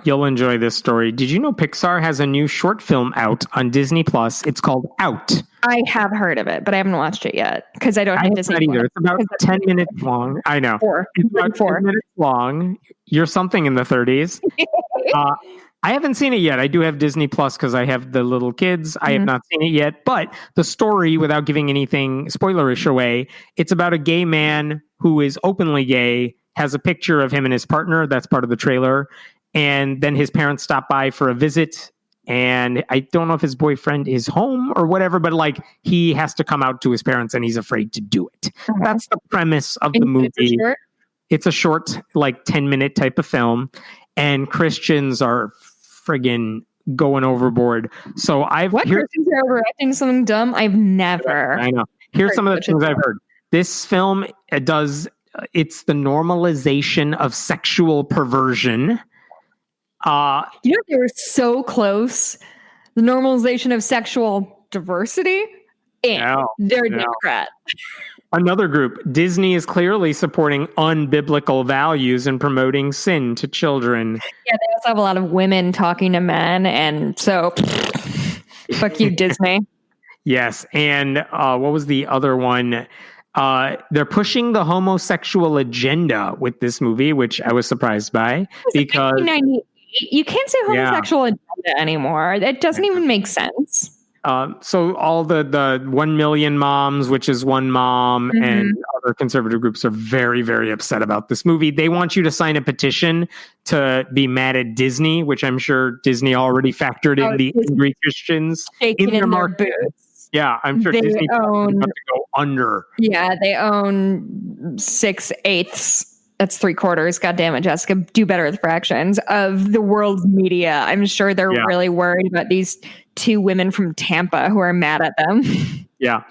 You'll enjoy this story. Did you know Pixar has a new short film out on Disney Plus? It's called Out. I have heard of it, but I haven't watched it yet because I don't have Disney Plus. It's about 10 minutes long. I know. It's about 10 minutes long. You're something in the 30s. I haven't seen it yet. I do have Disney Plus because I have the little kids. I have not seen it yet. But the story, without giving anything spoilerish away, it's about a gay man who is openly gay, has a picture of him and his partner. That's part of the trailer. And then his parents stop by for a visit. And I don't know if his boyfriend is home or whatever, but like he has to come out to his parents and he's afraid to do it. That's the premise of the movie. It's a short, like 10-minute type of film. And Christians are friggin' going overboard. So Christians are overacting something dumb? I've never. I know. Here's some of the things I've heard. This film it's the normalization of sexual perversion. They were so close. The normalization of sexual diversity. They're Democrat. Another group, Disney is clearly supporting unbiblical values and promoting sin to children. Yeah, they also have a lot of women talking to men, and so fuck you, Disney. Yes, and what was the other one? They're pushing the homosexual agenda with this movie, which I was surprised by because you can't say homosexual agenda anymore. It doesn't even make sense. So all the 1 million moms, which is one mom, and other conservative groups are very, very upset about this movie. They want you to sign a petition to be mad at Disney, which I'm sure Disney already factored in the angry Christians in their boots. Yeah, I'm sure Disney own to go under. Yeah, they own 6/8. That's 3/4. God damn it, Jessica. Do better with fractions of the world's media. I'm sure they're really worried about these two women from Tampa who are mad at them. Yeah.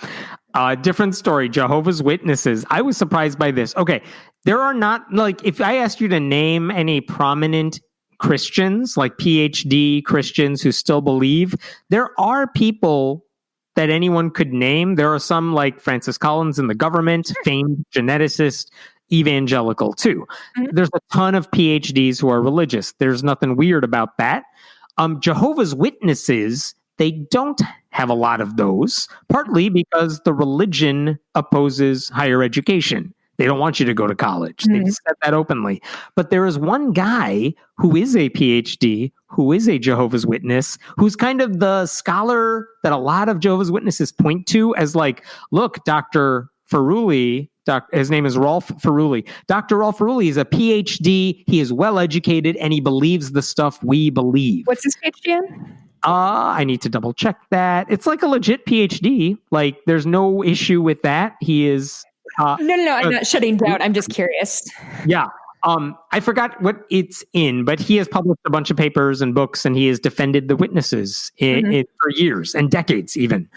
Different story. Jehovah's Witnesses. I was surprised by this. Okay. There are not, like, if I asked you to name any prominent Christians, like PhD Christians who still believe, there are people that anyone could name. There are some like Francis Collins in the government, famed geneticist, evangelical too. There's a ton of PhDs who are religious. There's nothing weird about that. Jehovah's Witnesses, they don't have a lot of those, partly because the religion opposes higher education. They don't want you to go to college. They've said that openly. But there is one guy who is a PhD, who is a Jehovah's Witness, who's kind of the scholar that a lot of Jehovah's Witnesses point to as like, look, Dr. Ferrulli, his name is Rolf Ferrulli. Dr. Rolf Ferrulli is a PhD. He is well educated and he believes the stuff we believe. What's his PhD in? I need to double check that. It's like a legit PhD. Like, there's no issue with that. He is. No. I'm not shutting down. I'm just curious. Yeah. I forgot what it's in, but he has published a bunch of papers and books, and he has defended the witnesses for years and decades even.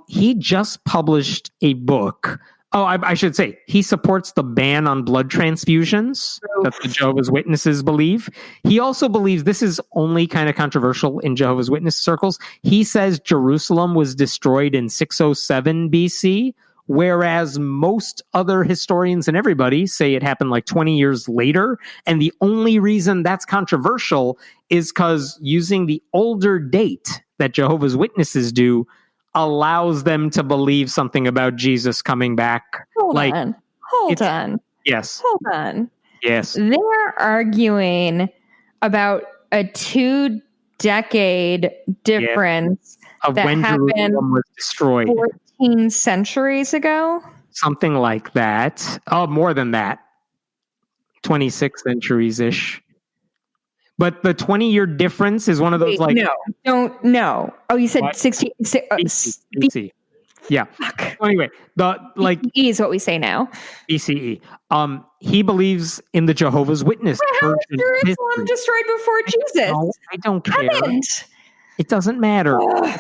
He just published a book. Oh, I should say, he supports the ban on blood transfusions that the Jehovah's Witnesses believe. He also believes, this is only kind of controversial in Jehovah's Witness circles, he says Jerusalem was destroyed in 607 BC, whereas most other historians and everybody say it happened like 20 years later. And the only reason that's controversial is because using the older date that Jehovah's Witnesses do allows them to believe something about Jesus coming back. Hold on. Yes. Hold on. Yes. They're arguing about a 2-decade difference of that when happened Jerusalem was destroyed. 14 centuries ago? Something like that. Oh, more than that. 26 centuries-ish. But the 20-year difference is one of those No. Oh, you said what? 60 BC. Yeah. Fuck. Anyway, BCE is what we say now. BCE. He believes in the Jehovah's Witness. How was Jerusalem destroyed before Jesus? I don't care. It doesn't matter.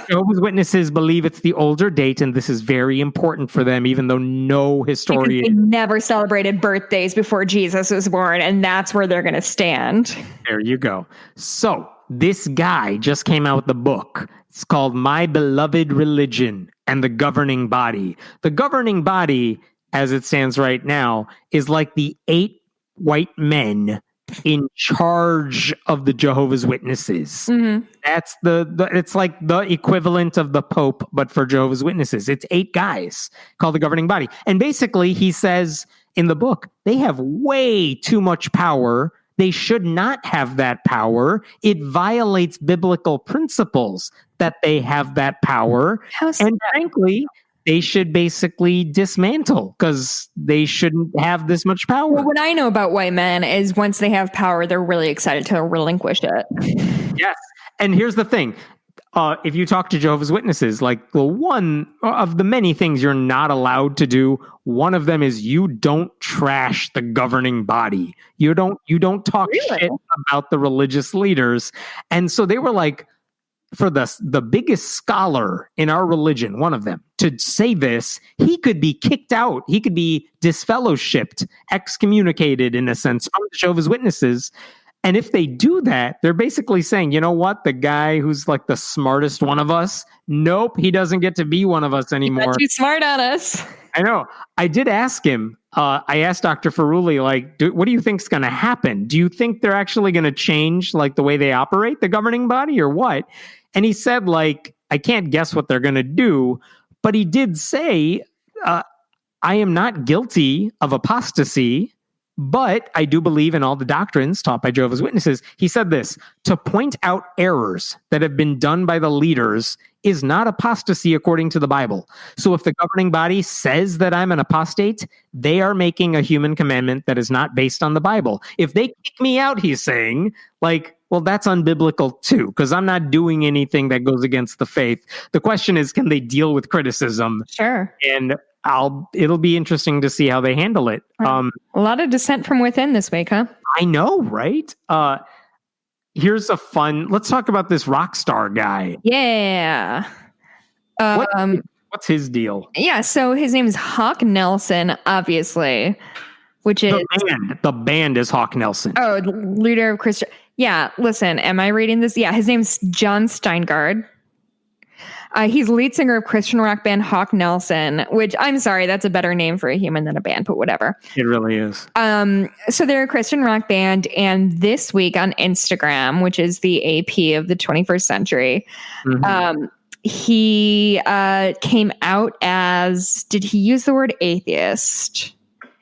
Jehovah's Witnesses believe it's the older date, and this is very important for them, even though no historian... Because they never celebrated birthdays before Jesus was born, and that's where they're going to stand. There you go. So, this guy just came out with the book. It's called My Beloved Religion and the Governing Body. The governing body, as it stands right now, is like the 8 white men in charge of the Jehovah's Witnesses. Mm-hmm. That's it's like the equivalent of the Pope, but for Jehovah's Witnesses. It's 8 guys called the governing body. And basically, he says in the book, they have way too much power. They should not have that power. It violates biblical principles that they have that power. And frankly, they should basically dismantle because they shouldn't have this much power. Well, what I know about white men is once they have power, they're really excited to relinquish it. Yes. And here's the thing. If you talk to Jehovah's Witnesses, like, well, one of the many things you're not allowed to do, one of them is you don't trash the governing body. You don't talk shit about the religious leaders. And so they were like, for the biggest scholar in our religion, one of them, to say this, he could be kicked out. He could be disfellowshipped, excommunicated in a sense from the Jehovah's Witnesses. And if they do that, they're basically saying, you know what? The guy who's like the smartest one of us, nope, he doesn't get to be one of us anymore. You're too smart on us. I know. I did ask him. I asked Dr. Ferrulli, like, what do you think's going to happen? Do you think they're actually going to change like the way they operate, the governing body, or what? And he said, like, I can't guess what they're going to do, but he did say, I am not guilty of apostasy, but I do believe in all the doctrines taught by Jehovah's Witnesses. He said this: to point out errors that have been done by the leaders is not apostasy according to the Bible. So if the governing body says that I'm an apostate, they are making a human commandment that is not based on the Bible. If they kick me out, he's saying, like, well, that's unbiblical too, because I'm not doing anything that goes against the faith. The question is, can they deal with criticism? Sure. And it'll be interesting to see how they handle it. A lot of dissent from within this week, huh? I know, right? Let's talk about this rock star guy. Yeah. What's his deal? Yeah, so his name is Hawk Nelson, obviously, which is... The band is Hawk Nelson. Oh, leader of Christian... Yeah, listen, am I reading this? Yeah, his name's John Steingard. He's lead singer of Christian rock band Hawk Nelson, which, I'm sorry, that's a better name for a human than a band, but whatever. It really is. So they're a Christian rock band, and this week on Instagram, which is the AP of the 21st century, he came out as, did he use the word atheist?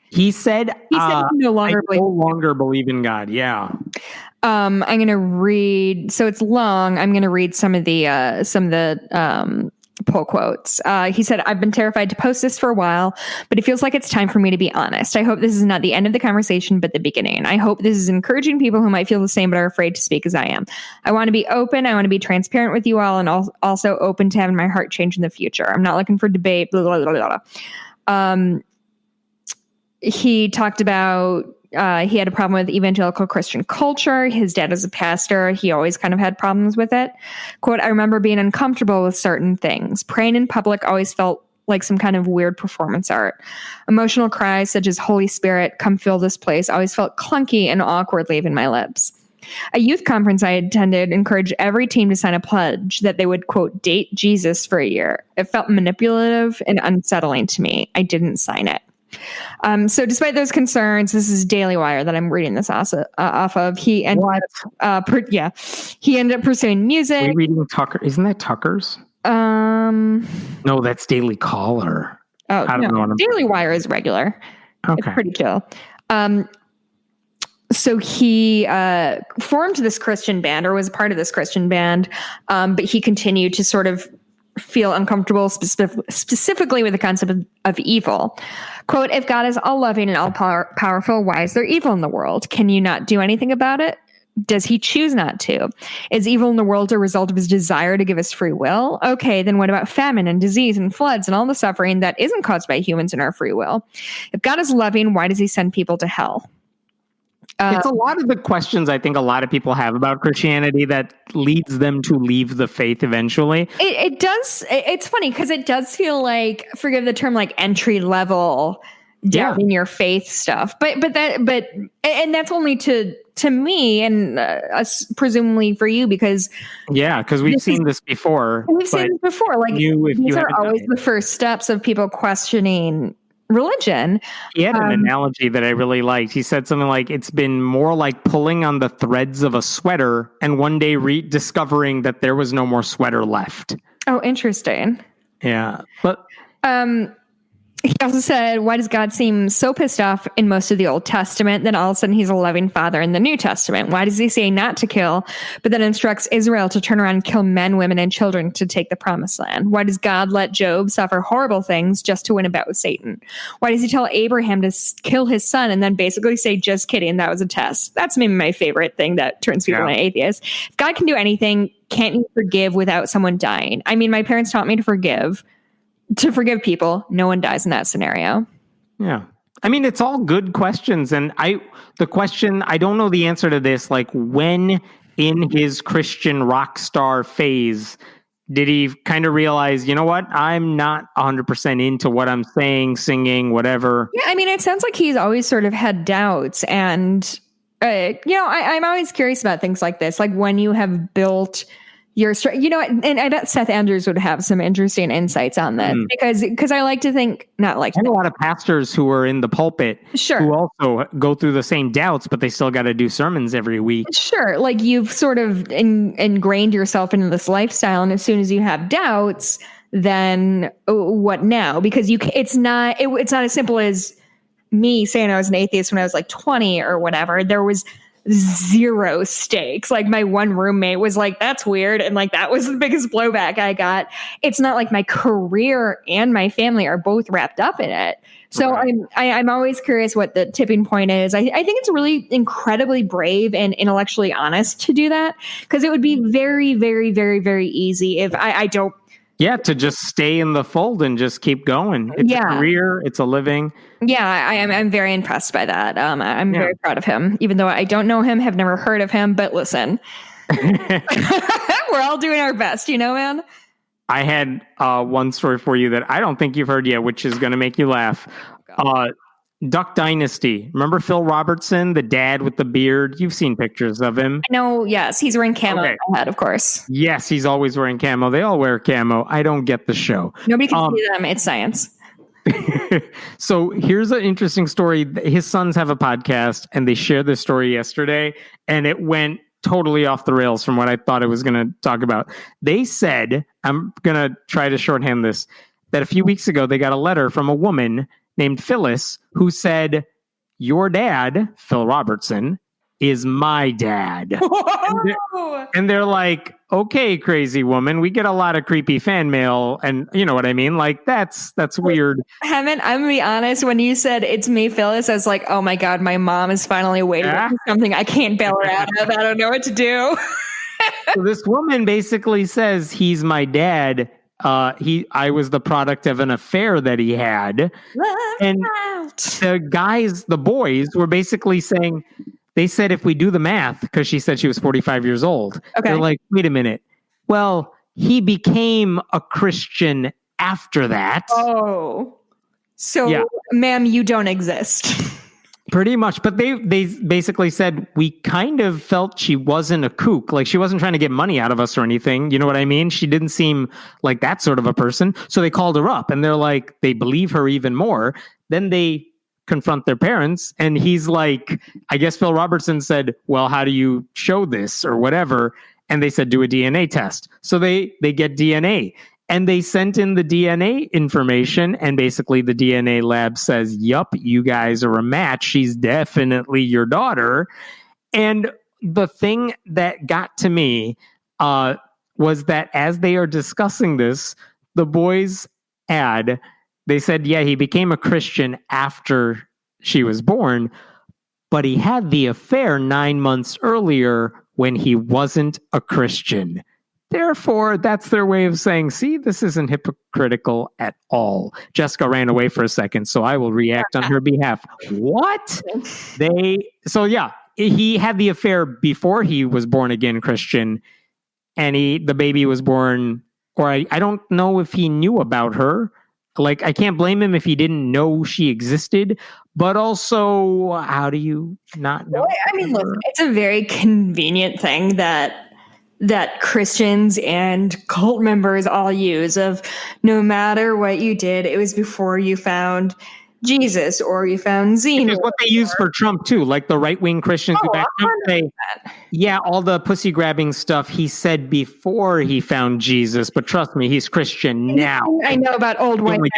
He said he no longer believe in God. Yeah. I'm going to read, so it's long. I'm going to read some of the pull quotes. He said, I've been terrified to post this for a while, but it feels like it's time for me to be honest. I hope this is not the end of the conversation, but the beginning. I hope this is encouraging people who might feel the same, but are afraid to speak as I am. I want to be open. I want to be transparent with you all, and also open to having my heart change in the future. I'm not looking for debate, blah, blah, blah, blah. He talked about He had a problem with evangelical Christian culture. His dad is a pastor. He always kind of had problems with it. Quote, I remember being uncomfortable with certain things. Praying in public always felt like some kind of weird performance art. Emotional cries such as Holy Spirit, come fill this place, always felt clunky and awkward leaving my lips. A youth conference I attended encouraged every team to sign a pledge that they would, quote, date Jesus for a year. It felt manipulative and unsettling to me. I didn't sign it. So despite those concerns, this is Daily Wire that I'm reading this off of. He ended up pursuing music. Are we reading Tucker? Isn't that Tucker's? No, that's Daily Caller. Oh, I don't know. Daily Wire is regular. Okay. It's pretty chill. So he formed this Christian band, or was a part of this Christian band, but he continued to sort of feel uncomfortable specifically with the concept of evil. Quote, if God is all-loving and all-powerful, why is there evil in the world? Can you not do anything about it? Does he choose not to? Is evil in the world a result of his desire to give us free will? Okay, then what about famine and disease and floods and all the suffering that isn't caused by humans and our free will? If God is loving, why does he send people to hell? It's a lot of the questions I think a lot of people have about Christianity that leads them to leave the faith eventually. It does. It's funny because it does feel like, forgive the term, like entry level doubting your faith stuff. But that's only to me and presumably for you because we've seen this before. We've seen this before. Like these are always the first steps of people questioning religion. He had an analogy that I really liked. He said something like, it's been more like pulling on the threads of a sweater and one day discovering that there was no more sweater left. Oh, interesting. Yeah. But he also said, why does God seem so pissed off in most of the Old Testament? Then all of a sudden he's a loving father in the New Testament. Why does he say not to kill, but then instructs Israel to turn around and kill men, women, and children to take the promised land? Why does God let Job suffer horrible things just to win a bout with Satan? Why does he tell Abraham to kill his son and then basically say, just kidding, that was a test? That's maybe my favorite thing that turns people into atheists. If God can do anything, can't you forgive without someone dying? I mean, my parents taught me to forgive people. No one dies in that scenario. Yeah. I mean, it's all good questions. And I don't know the answer to this. Like, when in his Christian rock star phase did he kind of realize, you know what? I'm not 100% into what I'm saying, singing, whatever. Yeah. I mean, it sounds like he's always sort of had doubts. And, I'm always curious about things like this. Like when you have built and I bet Seth Andrews would have some interesting insights on this because I like to think a lot of pastors who are in the pulpit who also go through the same doubts, but they still got to do sermons every week. Sure. Like you've sort of ingrained yourself into this lifestyle. And as soon as you have doubts, then what now? Because it's not as simple as me saying I was an atheist when I was like 20 or whatever. There was zero stakes. Like my one roommate was like, that's weird. And like, that was the biggest blowback I got. It's not like my career and my family are both wrapped up in it. So right. I'm always curious what the tipping point is. I think it's really incredibly brave and intellectually honest to do that because it would be very, very, very, very easy if I don't. Yeah, to just stay in the fold and just keep going. It's a career. It's a living. Yeah, I'm very impressed by that. I'm very proud of him, even though I don't know him, have never heard of him. But listen, we're all doing our best, man. I had one story for you that I don't think you've heard yet, which is going to make you laugh. Duck Dynasty. Remember Phil Robertson, the dad with the beard? You've seen pictures of him. No, yes. He's wearing camo on my head, of course. Yes, he's always wearing camo. They all wear camo. I don't get the show. Nobody can see them. It's science. So here's an interesting story. His sons have a podcast, and they shared this story yesterday, and it went totally off the rails from what I thought I was going to talk about. They said, I'm going to try to shorthand this, that a few weeks ago they got a letter from a woman named Phyllis, who said, your dad, Phil Robertson, is my dad. And they're like, okay, crazy woman, we get a lot of creepy fan mail. And you know what I mean? Like, that's weird. I'm going to be honest. When you said it's me, Phyllis, I was like, oh my God, my mom is finally waiting for something I can't bail her out of. I don't know what to do. So this woman basically says he's my dad. I was the product of an affair that he had. And The boys were basically saying, they said if we do the math, because she said she was 45 years old, they're like, wait a minute. Well, he became a Christian after that. Oh. So, ma'am, you don't exist. Pretty much. But they basically said, we kind of felt she wasn't a kook. Like, she wasn't trying to get money out of us or anything. You know what I mean? She didn't seem like that sort of a person. So they called her up and they're like, they believe her even more. Then they confront their parents. And he's like, I guess Phil Robertson said, well, how do you show this or whatever? And they said, do a DNA test. So they get DNA. And they sent in the DNA information, and basically the DNA lab says, yup, you guys are a match. She's definitely your daughter. And the thing that got to me was that as they are discussing this, the boys they said, yeah, he became a Christian after she was born, but he had the affair 9 months earlier when he wasn't a Christian. Therefore, that's their way of saying, see, this isn't hypocritical at all. Jessica ran away for a second, so I will react on her behalf. What? He had the affair before he was born again Christian, and the baby was born, or I don't know if he knew about her. Like, I can't blame him if he didn't know she existed, but also, how do you not know? I mean, look, it's a very convenient thing that Christians and cult members all use of no matter what you did, it was before you found Jesus or you found Xena. Which is what they use for Trump too, like the right-wing Christians who back Trump say, yeah, all the pussy grabbing stuff he said before he found Jesus, but trust me, he's Christian now. I know about old white men.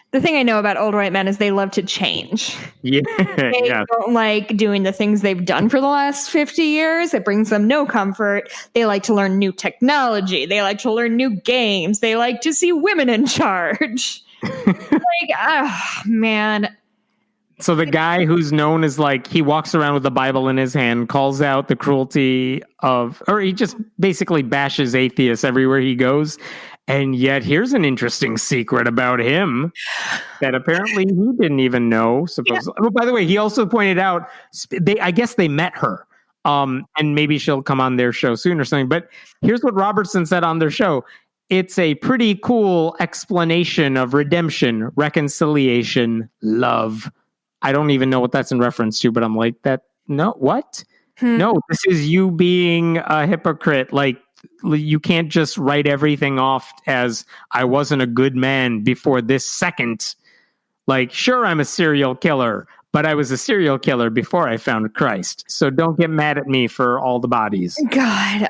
The thing I know about old white men is they love to change. Yeah, they don't like doing the things they've done for the last 50 years. It brings them no comfort. They like to learn new technology. They like to learn new games. They like to see women in charge. Man. So the guy who's known as, like, he walks around with the Bible in his hand, calls out the cruelty or he just basically bashes atheists everywhere he goes. And yet here's an interesting secret about him that apparently he didn't even know. Supposedly. Yeah. Oh, by the way, he also pointed out, I guess they met her. And maybe she'll come on their show soon or something. But here's what Robertson said on their show. It's a pretty cool explanation of redemption, reconciliation, love. I don't even know what that's in reference to, but I'm like, that, no, what? No, this is you being a hypocrite. Like, you can't just write everything off as I wasn't a good man before this second. Like, sure, I'm a serial killer, but I was a serial killer before I found Christ. So don't get mad at me for all the bodies. God,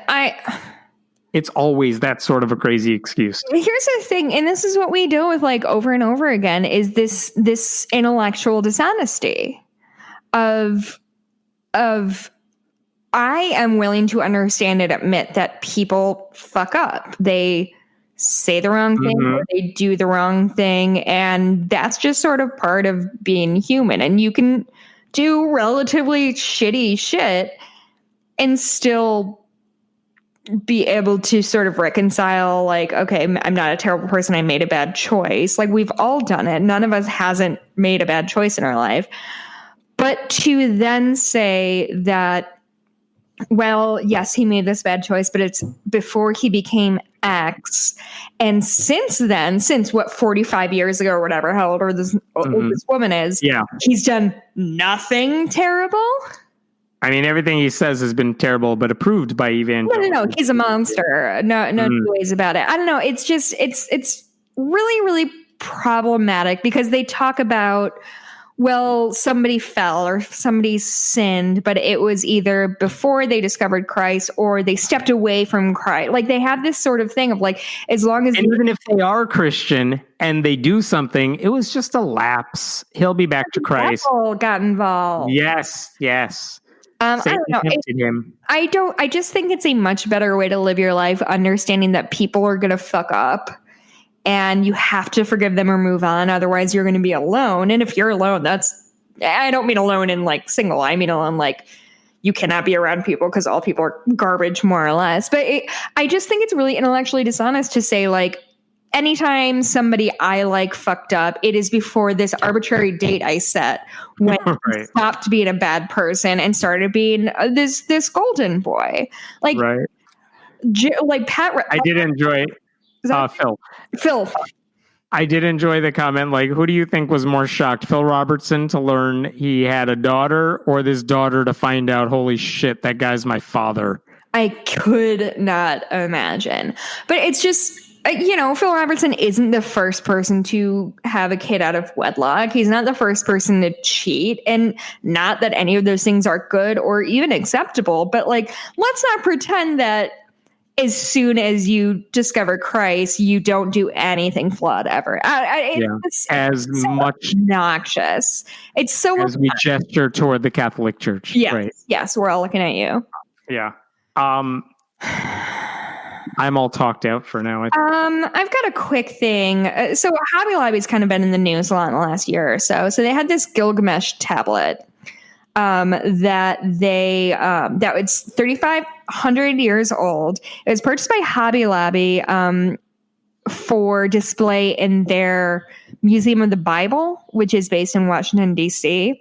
It's always that sort of a crazy excuse. Here's the thing, and this is what we deal with like over and over again, is this intellectual dishonesty of I am willing to understand and admit that people fuck up. They say the wrong thing, or they do the wrong thing, and that's just sort of part of being human. And you can do relatively shitty shit and still be able to sort of reconcile, like, okay, I'm not a terrible person. I made a bad choice. Like, we've all done it. None of us hasn't made a bad choice in our life. But to then say that, well, yes, he made this bad choice, but it's before he became X. And since then, since what, 45 years ago or whatever, how old this woman is, he's done nothing terrible. I mean, everything he says has been terrible, but approved by evangelicals. No, he's a monster. No two ways about it. I don't know. It's just, it's really, really problematic because they talk about, well, somebody fell or somebody sinned, but it was either before they discovered Christ or they stepped away from Christ. Like, they have this sort of thing of like, as long as... And even if they are Christian and they do something, it was just a lapse. He'll be back to Christ. The devil got involved. Yes. I don't know. I just think it's a much better way to live your life, understanding that people are going to fuck up and you have to forgive them or move on. Otherwise, you're going to be alone. And if you're alone, I don't mean alone in like single. I mean alone like you cannot be around people because all people are garbage, more or less. But I just think it's really intellectually dishonest to say like, anytime somebody I like fucked up, it is before this arbitrary date I set when he stopped being a bad person and started being this golden boy. Like, like Pat. I did enjoy Phil. Phil. I did enjoy the comment, like, who do you think was more shocked? Phil Robertson to learn he had a daughter, or this daughter to find out, holy shit, that guy's my father? I could not imagine. But it's just, Phil Robertson isn't the first person to have a kid out of wedlock. He's not the first person to cheat. And not that any of those things are good or even acceptable. But, like, let's not pretend that as soon as you discover Christ, you don't do anything flawed ever. It's so much obnoxious. It's so as we gesture toward the Catholic Church. Yes, we're all looking at you. Yeah. I'm all talked out for now. I've got a quick thing. So Hobby Lobby's kind of been in the news a lot in the last year or so. So they had this Gilgamesh tablet that it's 3,500 years old. It was purchased by Hobby Lobby for display in their Museum of the Bible, which is based in Washington, D.C.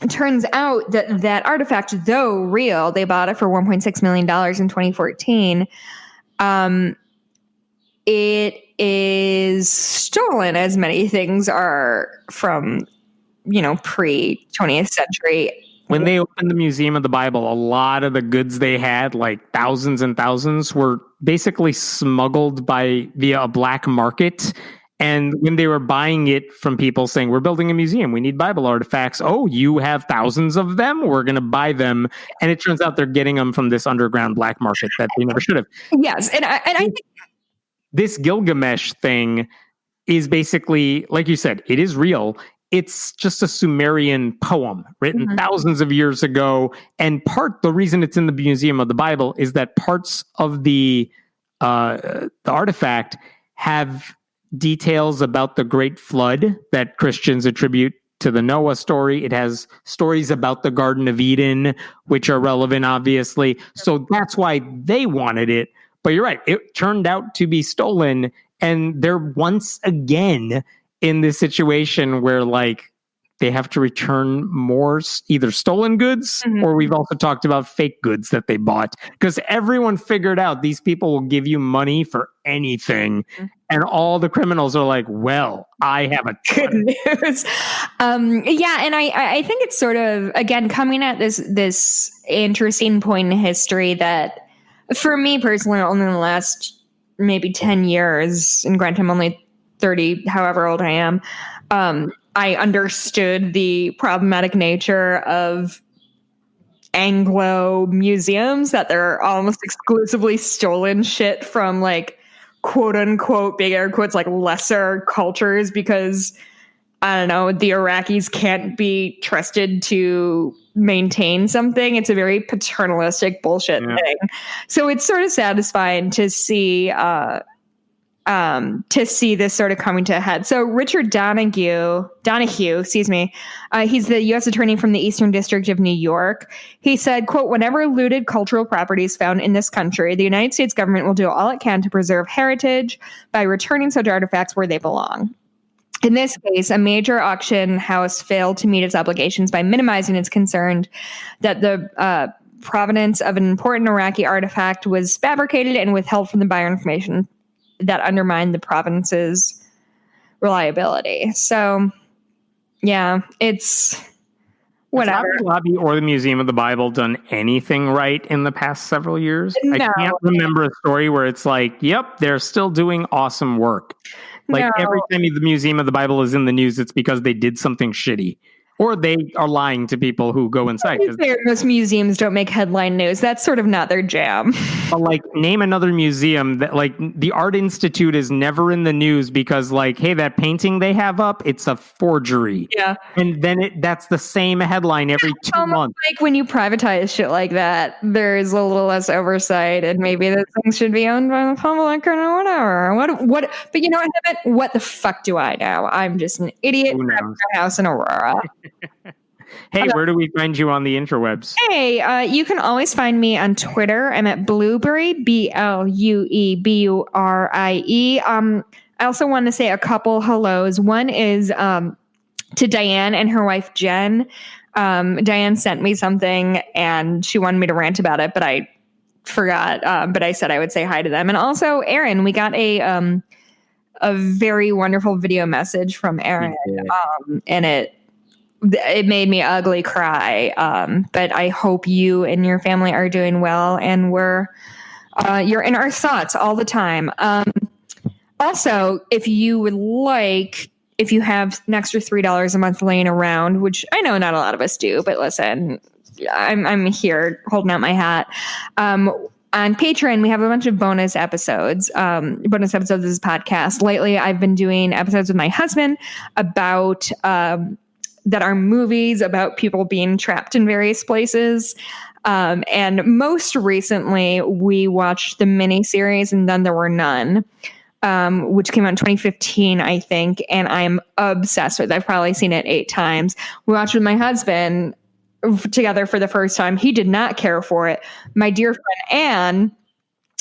It turns out that artifact, though real, they bought it for $1.6 million in 2014. It is stolen, as many things are from pre-20th century. When they opened the Museum of the Bible, a lot of the goods they had, like thousands and thousands, were basically smuggled via a black market. And when they were buying it from people saying, we're building a museum, we need Bible artifacts. Oh, you have thousands of them? We're going to buy them. And it turns out they're getting them from this underground black market that they never should have. Yes. And I think this Gilgamesh thing is basically, like you said, it is real. It's just a Sumerian poem written thousands of years ago. And the reason it's in the Museum of the Bible is that parts of the artifact have details about the Great Flood that Christians attribute to the Noah story. It has stories about the Garden of Eden, which are relevant, obviously. So that's why they wanted it. But you're right. It turned out to be stolen. And they're once again in this situation where, like, they have to return more either stolen goods or we've also talked about fake goods that they bought, because everyone figured out these people will give you money for anything. And all the criminals are like, well, I have a good news. And I think it's sort of, again, coming at this interesting point in history that, for me personally, only in the last maybe 10 years, and granted I'm only 30, however old I am, I understood the problematic nature of Anglo museums, that they're almost exclusively stolen shit from, like, quote unquote, big air quotes, like lesser cultures, because, I don't know, the Iraqis can't be trusted to maintain something. It's a very paternalistic bullshit thing. So it's sort of satisfying to see this sort of coming to a head. So Richard Donahue, he's the U.S. attorney from the Eastern District of New York. He said, quote, whenever looted cultural property is found in this country, the United States government will do all it can to preserve heritage by returning such artifacts where they belong. In this case, a major auction house failed to meet its obligations by minimizing its concern that the provenance of an important Iraqi artifact was fabricated and withheld from the buyer information that undermined the province's reliability. So, yeah, it's whatever. Has Hobby Lobby or the Museum of the Bible done anything right in the past several years? No. I can't remember a story where it's like, yep, they're still doing awesome work. Like, every time the Museum of the Bible is in the news, it's because they did something shitty. Or they are lying to people who go inside. Most museums don't make headline news. That's sort of not their jam. But, like, name another museum that, like, the Art Institute is never in the news because, like, hey, that painting they have up, it's a forgery. Yeah. And then that's the same headline every 2 months. Like, when you privatize shit like that, there's a little less oversight, and maybe those things should be owned by the public or whatever. What? But you know what the fuck do I know? I'm just an idiot in a house in Aurora. Hey, where do we find you on the interwebs? Hey, you can always find me on Twitter. I'm at Blueberry, BLUEBURIE. I also want to say a couple hellos. One is to Diane and her wife, Jen. Diane sent me something and she wanted me to rant about it, but I forgot. But I said I would say hi to them. And also Aaron, we got a very wonderful video message from Aaron. And it made me ugly cry. But I hope you and your family are doing well, and you're in our thoughts all the time. Also, if you would like, if you have an extra $3 a month laying around, which I know not a lot of us do, but listen, I'm here holding out my hat. On Patreon, we have a bunch of bonus episodes of this podcast. Lately, I've been doing episodes with my husband about that are movies about people being trapped in various places. And most recently, we watched the miniseries And Then There Were None, which came out in 2015, I think. And I'm obsessed with it. I've probably seen it 8 times. We watched it with my husband together for the first time. He did not care for it. My dear friend Anne,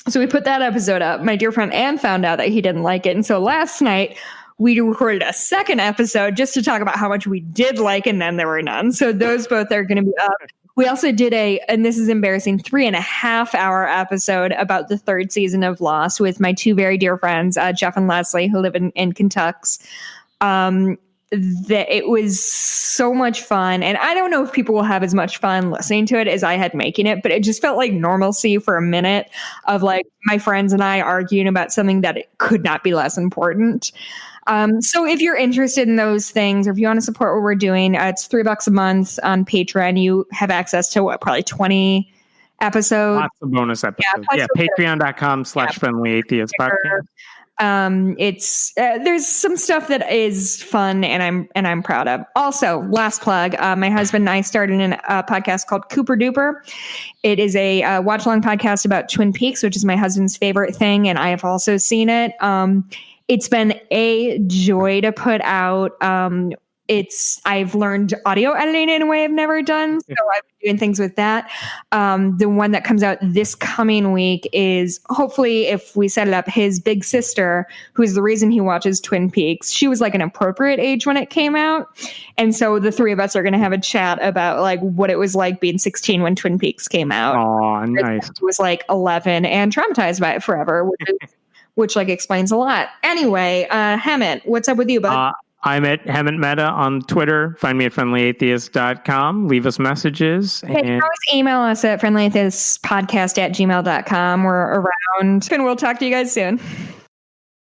so we put that episode up. My dear friend Anne found out that he didn't like it. And so last night we recorded a second episode just to talk about how much we did like And Then There Were None. So those both are going to be up. We also did and this is embarrassing, 3.5-hour episode about the 3rd season of Lost with my 2 very dear friends, Jeff and Leslie, who live in Kentucky. It was so much fun. And I don't know if people will have as much fun listening to it as I had making it, but it just felt like normalcy for a minute of like my friends and I arguing about something that it could not be less important. So if you're interested in those things, or if you want to support what we're doing, it's $3 a month on Patreon. You have access to probably 20 episodes. Lots of bonus episodes. Yeah, patreon.com/friendlyatheist podcast. There's some stuff that is fun and I'm proud of. Also, last plug, my husband and I started a podcast called Cooper Duper. It is a watch along podcast about Twin Peaks, which is my husband's favorite thing. And I have also seen it. It's been a joy to put out. I've learned audio editing in a way I've never done. So I've been doing things with that. The one that comes out this coming week is, hopefully, if we set it up, his big sister, who is the reason he watches Twin Peaks. She was like an appropriate age when it came out. And so the 3 of us are going to have a chat about like what it was like being 16 when Twin Peaks came out. Oh, nice. He was like 11 and traumatized by it forever, which like explains a lot. Anyway, Hemant, what's up with you, bud? I'm at Hemant Mehta on Twitter. Find me at friendlyatheist.com. Leave us messages. You can always email us at friendlyatheistpodcast@gmail.com. We're around, and we'll talk to you guys soon.